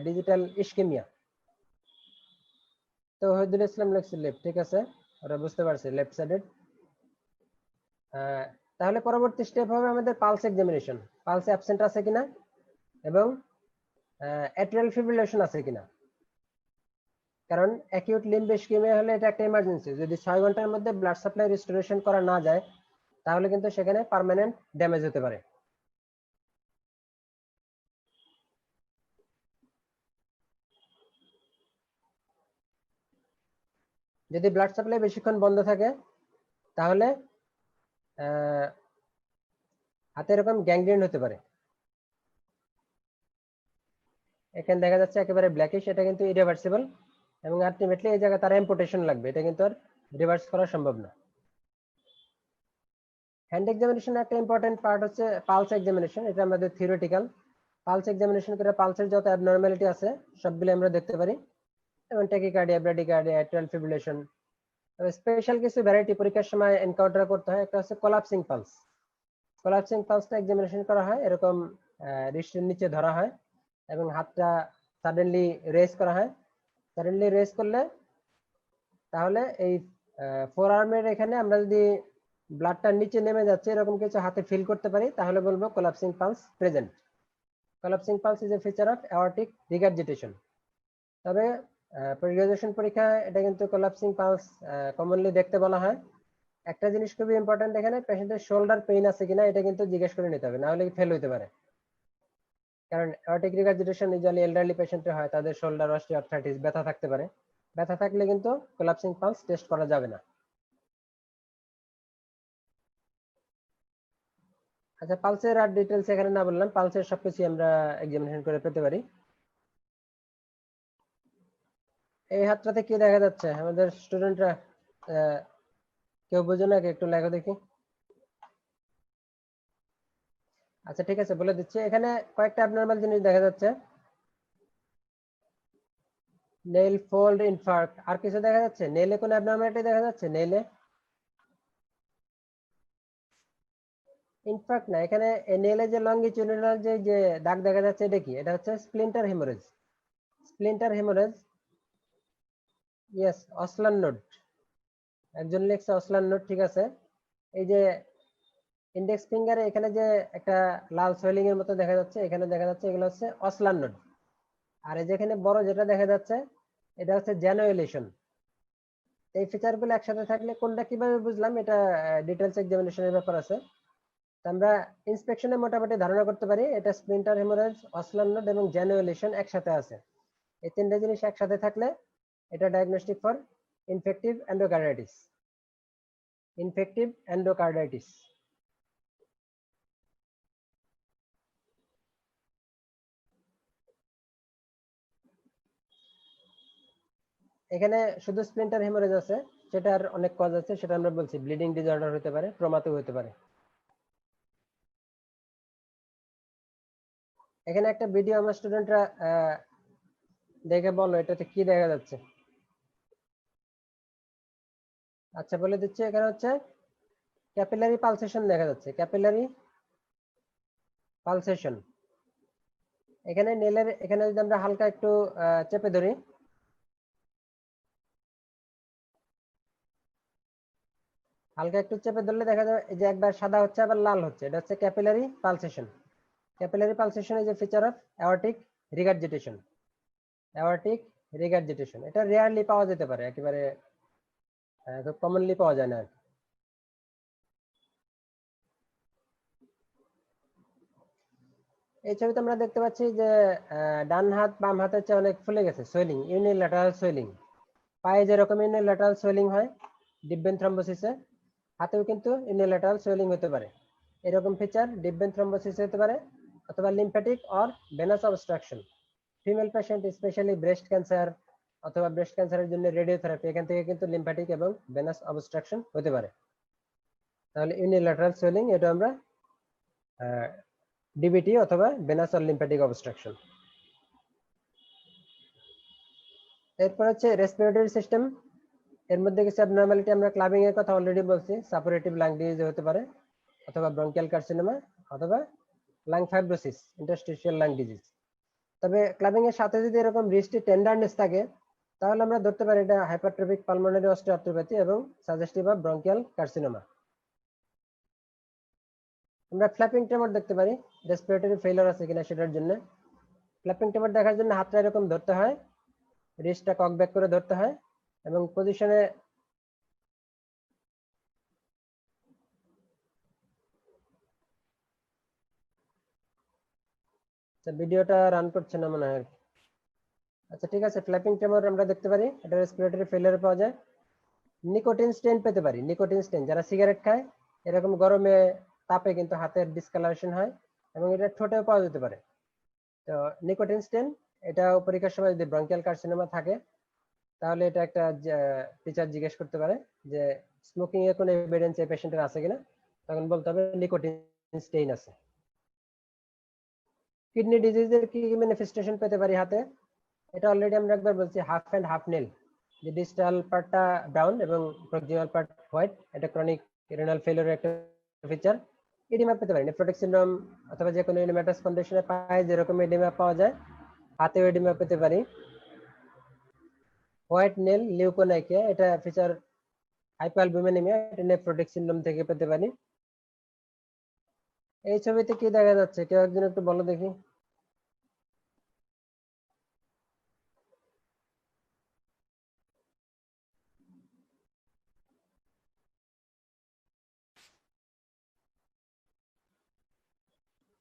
ডিজিটাল ইস্কেমিয়া। তো হইদুল ইসলাম লিখছে লেফট, ঠিক আছে, ওরা বুঝতে পারছে লেফট সাইডেড। তাহলে পরবর্তী স্টেপ হবে আমাদের পালস এক্সামিনেশন, পালস অ্যাবসেন্ট আছে কিনা এবং অ্যাট্রিয়াল ফিব্রিলেশন আছে কিনা। কারণ অ্যাকিউট লিম্ব ইসকেমিয়া হলে এটা একটা ইমার্জেন্সি, যদি 6 ঘন্টার মধ্যে ব্লাড সাপ্লাই রিস্টোরেশন করা না যায় তাহলে কিন্তু সেখানে পার্মানেন্ট ড্যামেজ হতে পারে। যদি ব্লাড সাপ্লাই বেশিক্ষণ বন্ধ থাকে তাহলে হাতে এরকম গ্যাংগ্রিন হতে পারে। এখানে দেখা যাচ্ছে একেবারে ব্ল্যাকিশ, এটা কিন্তু ইরিভার্সিবল এবং আলটিমেটলি এই জায়গায় তার অ্যাম্পুটেশন লাগবে, এটা কিন্তু আর রিভার্স করা সম্ভব না। হ্যান্ড এক্সামিনেশন একটা ইম্পর্টেন্ট পার্ট হচ্ছে পালস এক্সামিনেশন, এটা আমাদের থিওরিটিক্যাল। পালস এক্সামিনেশন করে পালসের যত অ্যাবনরমালিটি আছে সবগুলো আমরা দেখতে পারি, যেমন ট্যাকিকার্ডিয়া, ব্র্যাডিকার্ডিয়া, অ্যাট্রিয়াল ফিব্রিলেশন। তবে স্পেশাল কিছু ভ্যারাইটি পরীক্ষার সময় এনকাউন্টার করতে হয়, একটা হচ্ছে কোলাপসিং পালস। কোলাপসিং পালসটা এক্সামিনেশন করা হয় এরকম রিস্টের নিচে ধরা হয় এবং হাতটা সাডেনলি রেজ করা হয়। সাডেনলি রেজ করলে তাহলে এই ফোর আর্মের এখানে আমরা যদি ব্লাডটা নিচে নেমে যাচ্ছে এরকম কিছু হাতে ফিল করতে পারি তাহলে বলবো collapsing pulse present. Collapsing pulse is a feature of aortic regurgitation. তবে প্রি গ্রাজুয়েশন পরীক্ষায় এটা কিন্তু কোলাপসিং পালস কমনলি দেখতে বলা হয়। একটা জিনিস খুবই ইম্পর্টেন্ট, এখানে পেশেন্টের শোল্ডার পেইন আছে কিনা এটা কিন্তু জিজ্ঞেস করে নিতে হবে, না হলে ফেল হইতে পারে। কারণ অ্যাওর্টিক রিগার্জিটেশন ইউজুয়ালি এলডারলি পেশেন্টের হয়, তাদের শোল্ডার অস্টিওআর্থ্রাইটিস, ব্যথা থাকতে পারে। ব্যথা থাকলে কিন্তু কোলাপসিং পালস টেস্ট করা যাবে না। আচ্ছা, পালসের আর ডিটেলস এখানে না বললাম, পালসের সবকিছু আমরা এক্সামিনেশন করে পেতে পারি। এই হাতটাতে কি দেখা যাচ্ছে আমাদের স্টুডেন্টরা? কেউ বোঝে না, একটু লেখো দেখি। আচ্ছা ঠিক আছে, বলে দিচ্ছি। এখানে কয়েকটা অ্যাবনরমাল জিনিস দেখা যাচ্ছে, নেল ফোল্ড, ইনফার্ক্ট। আর কিছু দেখা যাচ্ছে? নেলে কোনো অ্যাবনরমালিটি দেখা যাচ্ছে? নেলে ইনফ্যাক্ট না, এখানে নেলে যে লঙ্গিচুডানাল যে যে দাগ দেখা যাচ্ছে এটা কি? এটা হচ্ছে splinter haemorrhage. Splinter haemorrhage, yes, Osler node. একজন লিখছে অসলান নোড, ঠিক আছে। এই যে ইন্ডেক্স ফিঙ্গারে এখানে যে একটা লাল সোয়েলিং এর মতো দেখা যাচ্ছে, এখানে দেখা যাচ্ছে এগুলো হচ্ছে অসলান নোড। আর এই যেখানে বড় যেটা দেখা যাচ্ছে এটা হচ্ছে জ্যানুয়েলেশন। এই ফিচার গুলো একসাথে থাকলে কোনটা কিভাবে বুঝলাম, এটা ডিটেলস এক্সামিনেশনের ব্যাপার আছে। তো আমরা ইন্সপেকশনে মোটামুটি ধারণা করতে পারি এটা স্প্লিন্টার হেমোরেজ, অসলার নোড এবং জ্যানুয়েলেশন একসাথে আছে। এই তিনটা জিনিস একসাথে থাকলে এটা diagnostic for infective endocarditis. Infective endocarditis. এখানে শুধু স্প্লিন্টার হেমোরেজ আছে, সেটার অনেক কজ আছে, সেটা আমরা বলছি ব্লিডিং ডিসঅর্ডার হতে পারে, ট্রমাতেও হতে পারে। এখানে একটা ভিডিও আমার স্টুডেন্টরা দেখে বলো এটাতে কি দেখা যাচ্ছে। আচ্ছা বলে দিচ্ছি, এখানে হচ্ছে ক্যাপিলারি পালসেশন দেখা যাচ্ছে, ক্যাপিলারি পালসেশন। এখানে নেলের এখানে যদি আমরা হালকা একটু চেপে ধরি, হালকা একটু চেপে ধরলে দেখা যাবে যে একবার সাদা হচ্ছে আবার লাল হচ্ছে, এটা হচ্ছে capillary pulsation. Capillary pulsation is a feature of aortic regurgitation. Aortic regurgitation এটা রেয়ারলি পাওয়া যেতে পারে, একেবারে খুব কমনলি পাওয়া যায় না। এই ছবিতে আমরা দেখতে পাচ্ছি যে ডান হাত বাম হাতের চেয়ে অনেক ফুলে গেছে, সোয়েলিং, ইউনিল্যাটারাল সোয়েলিং। পায়ে যেরকম ইউনিল্যাটারাল সোয়েলিং হয় ডিপ ভেন থ্রম্বোসিসে, হাতেও কিন্তু ইউনিল্যাটারাল সোয়েলিং হতে পারে। এরকম ফিচার ডিপ ভেন থ্রম্বোসিস হতে পারে, অথবা lymphatic or venous obstruction. Female patient specially breast cancer অথবা ব্রেস্ট ক্যান্সারের জন্য রেডিওথেরাপি, এখান থেকে কিন্তু লিম্ফ্যাটিক এবং ভেনাস অবস্ট্রাকশন হতে পারে। তাহলে ইউনিল্যাটারাল সোয়েলিং এটা আমরা ডিবিটি অথবা ভেনাস অর লিম্ফ্যাটিক অবস্ট্রাকশন। এরপর হচ্ছে রেসপিরেটরি সিস্টেম। এর মধ্যে কিছু অ্যাবনরমালিটি আমরা ক্লাবিং এর কথা অলরেডি বলছি, সাপোরেটিভ লাং ডিজিজ হতে পারে, অথবা ব্রঙ্কিয়াল কার্সিনোমা, অথবা lung fibrosis, interstitial lung disease. তবে ক্লাবিং এর সাথে যদি এরকম রিস্টি টেন্ডারনেস থাকে, তাহলে আমরা ধরতে পারি এটা হাইপারট্রফিক পালমোনারি অস্টিওআর্থ্রোপ্যাথি এবং সাজেস্টিভ অফ ব্রঙ্কিয়াল কার্সিনোমা। আমরা ফ্ল্যাপিং ট্রেমর দেখতে পারি, রেসপিরেটরি ফেলিওর আছে কিনা সেটার জন্য। ফ্ল্যাপিং ট্রেমর দেখার জন্য হাতটা এরকম ধরতে হয়, রিস্টটা কক ব্যাক করে ধরতে হয় এবং পজিশনে ভিডিওটা রান করছে না মনে হয়। আচ্ছা ঠিক আছে, ফ্ল্যাপিং ট্রেমর আমরা দেখতে পারি, এটা রেসপিরেটরি ফেলিওর পাওয়া যায়। নিকোটিন স্টেন পেতে পারি, নিকোটিন স্টেন, যারা সিগারেট খায় এরকম গরমে তাপে কিন্তু হাতের ডিসকালারেশন হয় এবং এটা ঠোঁটেও পাওয়া যেতে পারে। তো নিকোটিন স্টেন এটা পরীক্ষার সময় যদি ব্রঙ্কিয়াল কার্সিনোমা থাকে, তাহলে এটা একটা টিচার জিজ্ঞেস করতে পারে যে স্মোকিং এর কোনো এভিডেন্স এই পেশেন্টের আছে কিনা, তখন বলতে হবে নিকোটিন স্টেইন আছে। কিডনি ডিজিজের কি কি ম্যানিফেস্টেশন পেতে পারি হাতে, এটা অলরেডি আমরা একবার বলছি, হাফ অ্যান্ড হাফ নেল, যে ডিস্টাল পার্টটা ব্রাউন এবং প্রক্সিমাল পার্ট হোয়াইট, এটা ক্রনিক রেনাল ফেলিওরের একটা ফিচার। এডিমা পেতে পারি, নেফ্রোটিক সিনড্রোম অথবা যে কোনো ইউনিম্যাটাস কন্ডিশনে পায় যেরকম এডিমা পাওয়া যায়, হাতেও এডিমা পেতে পারি। হোয়াইট নেল লিউকোনাইকিয়া, এটা ফিচার হাইপারঅ্যালবুমিনেমিয়া, এটা নেফ্রোটিক সিনড্রোম থেকে পেতে পারি। এই ছবিতে কি দেখা যাচ্ছে কেউ একজন একটু বলো দেখি।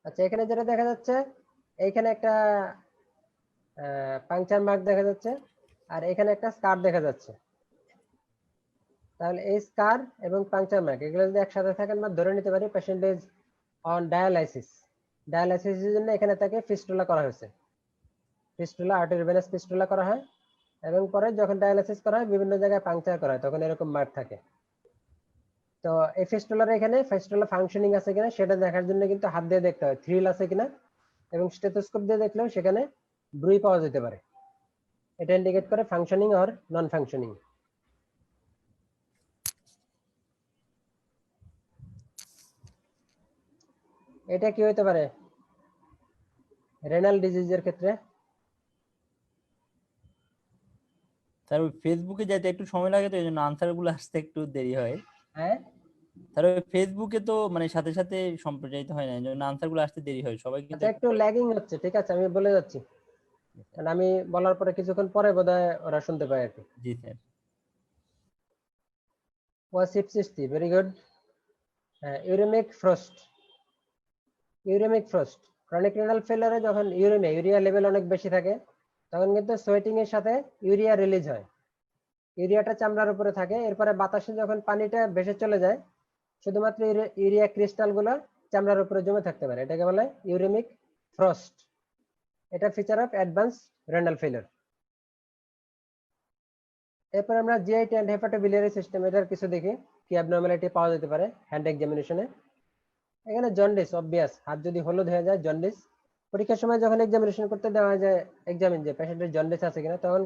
আচ্ছা এখানে যেটা দেখা যাচ্ছে, এইখানে একটা পাংচার মার্ক দেখা যাচ্ছে, আর এখানে একটা স্কার দেখা যাচ্ছে। তাহলে এই স্কার এবং পাংচার মার্ক এগুলো যদি একসাথে থাকে, আমরা ধরে নিতে পারি পেশেন্ট ইজ অন ডায়ালাইসিস। ডায়ালাইসিসের জন্য এখানে তাকে ফিস্টুলা করা হয়েছে, ফিস্টুলা আর্টেরিওভেনাস ফিস্টুলা করা হয়, এবং পরে যখন ডায়ালাইসিস করা হয় বিভিন্ন জায়গায় পাংচার করা হয়, তখন এরকম মার্ক থাকে। তো এই ফিস্টুলার এখানে ফিস্টুলা ফাংশনিং আছে কিনা সেটা দেখার জন্য কিন্তু হাত দিয়ে দেখতে হয়, থ্রিল আছে কিনা, এবং স্টেথোস্কোপ দিয়ে দেখলেও সেখানে ব্রুই পাওয়া যেতে পারে। এটা ইন্ডিকেট করে ফাংশনিং অর নন ফাংশনিং। এটা কি হতে পারে রেনাল ডিজিজের ক্ষেত্রে? তার ফেসবুকে যাইতে একটু সময় লাগে, তো এই জন্য আনসার গুলো আসতে একটু দেরি হয়। হ্যাঁ তার ফেসবুকে তো মানে সাথে সাথে সম্প্রচারিত হয় না, এই জন্য আনসার গুলো আসতে দেরি হয়, সবাই কিন্তু আচ্ছা, একটু একটু পরে। ল্যাগিং হচ্ছে, ঠিক আছে আমি বলে যাচ্ছি, কারণ আমি বলার পরে কিছুক্ষণ পরে বোধহয় ওরা শুনতে পায় আর কি। জি sir. Wasif Chishti, very good. Uraemic frost, uraemic frost chronic renal ফেলারে যখন ইউরিয়া লেভেল অনেক বেশি থাকে তখন কিন্তু সোয়েটিং এর সাথে ইউরিয়া রিলিজ হয়, ইউরিয়াটা চামড়ার উপরে থাকে, এরপরে বাতাসে যখন পানিটা ভেসে চলে যায় শুধুমাত্র ইউরিয়া ক্রিস্টাল গুলো চামড়ার উপরে জমে থাকতে পারে, এটাকে বলে ইউরেমিক ফ্রস্ট। এটা feature of advance renal failure. এরপর আমরা জিআইটি এন্ড হেপাটোবিলিয়ারি সিস্টেম এটার কিছু দেখি কি অ্যাবনর্মালিটি পাওয়া যেতে পারে হ্যান্ড এক্সামিনেশনে। এখানে জন্ডিস অবভিয়াস, হাত যদি হলুদ হয়ে যায় জন্ডিস। পরীক্ষার সময় যখন এক্সামিনেশন করতে দেওয়া যায় এক্সামিন যে পেশেন্টের জন্ডিস আছে কিনা, তখন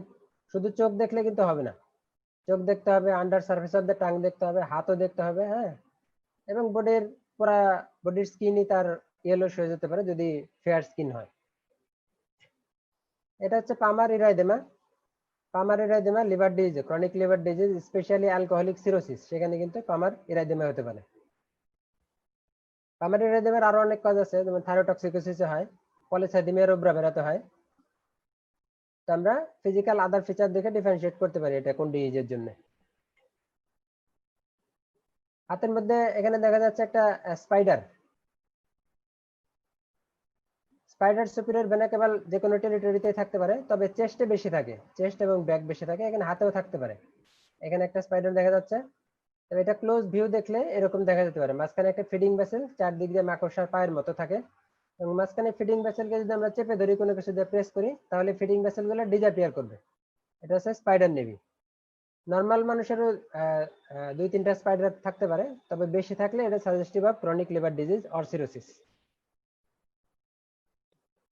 শুধু চোখ দেখলে কিন্তু হবে না, চোখ দেখতে হবে, under surface of the tongue দেখতে হবে, হাতও দেখতে হবে, হ্যাঁ, এবং পুরা বডির স্কিনই তার ইয়েলো হয়ে যেতে পারে যদি ফেয়ার স্কিন হয়। এটা হচ্ছে palmar erythema. Palmar erythema liver disease, chronic liver disease, specially alcoholic cirrhosis, সেখানে কিন্তু পামার ইরাইদেমা হতে পারে। পামার ইরাইদেমার আরো অনেক কাজ আছে, যেমন থাইরোটক্সিকোসিসে হয়, পলিসাইথেমিয়া রুব্রা বেরাতে হয়। তো আমরা ফিজিক্যাল আদার ফিচার দেখে ডিফারেন্সিয়েট করতে পারি এটা কোন ডিজিজের জন্য। হাতের মধ্যে এখানে দেখা যাচ্ছে একটা স্পাইডার, স্পাইডার সুপিরিয়র ভেনা কেবল যে কোনো টেরিটরিতে থাকতে পারে, তবে চেস্টে বেশি থাকে, চেস্ট এবং ব্যাক বেশি থাকে, এখানে হাতেও থাকতে পারে। এখানে একটা স্পাইডার দেখা যাচ্ছে, তবে এটা ক্লোজ ভিউ দেখলে এরকম দেখা যেতে পারে, মাঝখানে একটা ফিডিং ভেসেল, চারদিক দিয়ে মাকড়সার পায়ের মতো থাকে, এবং মাঝখানে ফিডিং ভেসেলকে যদি আমরা চেপে ধরি কোনো কিছু দিয়ে প্রেস করি তাহলে ফিডিং ভেসেল গুলো ডিসঅ্যাপিয়ার করবে। এটা হচ্ছে স্পাইডার নেভি। নর্মাল মানুষেরও 2-3টা স্পাইডার থাকতে পারে, তবে বেশি থাকলে এটা suggestive of chronic liver disease or cirrhosis.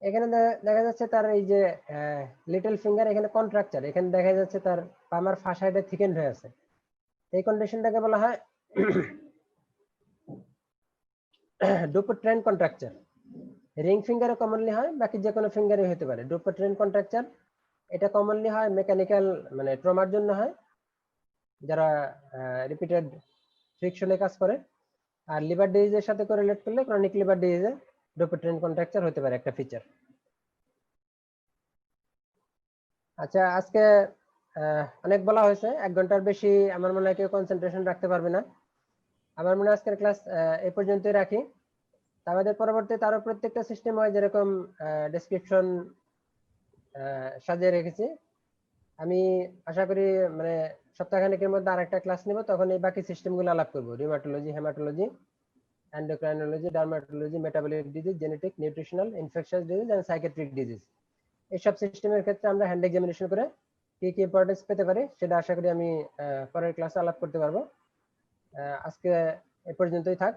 এখানে দেখা যাচ্ছে তার এই যে লিটল ফিঙ্গার, এখানে কন্ট্রাকচার, এখানে দেখা যাচ্ছে তার পামার ফাসাইটা থিকেন্ড হয়ে আছে, এই কন্ডিশনটাকে বলা হয় ডুপোট্রেন কন্ট্রাকচার। রিং ফিঙ্গারে কমনলি হয়, বাকি যে কোনো ফিঙ্গারে হতে পারে ডুপোট্রেন কন্ট্রাকচার। এটা কমনলি হয় মেকানিক্যাল মানে ট্রমার জন্য হয়, যারা রিপিটেড ফ্রিকশনে কাজ করে। আর লিভার ডিজিজের সাথে কোরিলেট করলে ক্রনিক লিভার ডিজিজে ডুপোট্রেন কন্ট্রাকচার হতে পারে একটা ফিচার। আচ্ছা, আজকে অনেক বলা হয়েছে, 1 ঘন্টার বেশি আমার মনে হয় কেউ কনসেন্ট্রেশন রাখতে পারবে না। আমার মনে হয় আজকের ক্লাস এই পর্যন্তই রাখি। আমাদের পরবর্তীতে আরো প্রত্যেকটা সিস্টেম হয় যেরকম ডেসক্রিপশন সাজিয়ে রেখেছি। আমি আশা করি মানে সপ্তাহখানেকের মধ্যে আরেকটা ক্লাস নেব, তখন এই বাকি সিস্টেমগুলো আলাপ করবো, rheumatology, haematology, endocrinology, dermatology, metabolic disease, genetic, nutritional, infectious disease and psychiatric disease. এইসব সিস্টেমের ক্ষেত্রে আমরা হ্যান্ড এক্সামিনেশন করে কি কি ইম্পর্টেন্স পেতে পারি সেটা আশা করি আমি পরের ক্লাসে আলাপ করতে পারবো। আজকে এ পর্যন্তই থাক।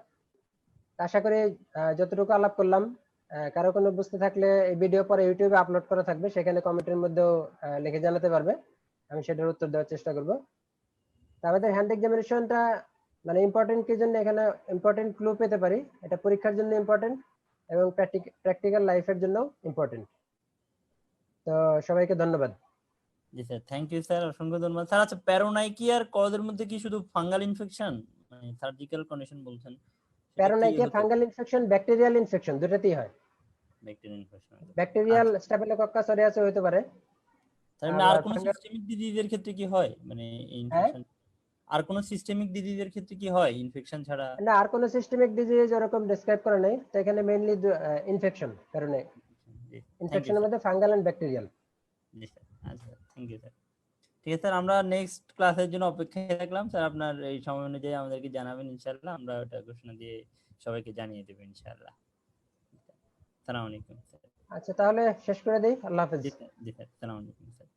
আশা করি যতটুকু আলাপ করলাম, কারো কোনো বুঝতে থাকলে এই ভিডিও পরে ইউটিউবে আপলোড করা থাকবে, সেখানে কমেন্টের মধ্যেও লিখে জানাতে পারবে, আমি সেটার উত্তর দেওয়ার চেষ্টা করব। আমাদের হ্যান্ড এক্সামিনেশনটা মানে ইম্পর্টেন্ট কি জন্য, এখানে ইম্পর্টেন্ট ক্লু পেতে পারি, এটা পরীক্ষার জন্য ইম্পর্টেন্ট এবং প্র্যাকটিক্যাল লাইফের জন্য ইম্পর্টেন্ট। তো সবাইকে ধন্যবাদ। জি স্যার, থ্যাংক ইউ স্যার, অসংখ্য ধন্যবাদ স্যার। আচ্ছা, প্যারোনাইকিয়া আর কজের মধ্যে কি শুধু ফাঙ্গাল ইনফেকশন মানে সার্জিক্যাল কন্ডিশন বলছেন, সেটা কি প্যারোনাইকিয়া হতে ফাঙ্গাল ইনফেকশন, ব্যাকটেরিয়াল ইনফেকশন, দুটোতেই হয়। Bacterial infection? ব্যাকটেরিয়াল আচ্ছা, স্টাফিলোকক্কাস অরিয়াসে হতে পারে। তার মানে আর আবার কোন ফাঙ্গাল, সিস্টেমিক ডিজিজের ক্ষেত্রে কি হয় মানে হ্যাঁ, ইনফেকশন? আর কোন সিস্টেমিক ডিজিজের ক্ষেত্রে কি হয় ইনফেকশন ছাড়া? না আর কোনো সিস্টেমিক ডিজিজ এরকম ডেসক্রাইব করা নেই, তো এখানে মেইনলি ইনফেকশন কারণে, জি, থ্যাংক ইউ ইনফেকশনের স্যার। মধ্যে ফাঙ্গাল এন্ড ব্যাকটেরিয়াল। জি স্যার, আচ্ছা, থ্যাংক ইউ স্যার। ঠিক আছে স্যার, আমরা নেক্সট ক্লাসের জন্য অপেক্ষায় থাকলাম স্যার। আপনার এই সময় অনুযায়ী আমাদেরকে জানাবেন ইনশাআল্লাহ, আমরা ওটা ঘোষণা দিয়ে সবাইকে জানিয়ে দেবো ইনশাআল্লাহ। সালাম আলাইকুম স্যার। আচ্ছা, তাহলে শেষ করে দেই, আল্লাহ হাফেজ। জি স্যার, জি স্যার, সালাম আলাইকুম স্যার।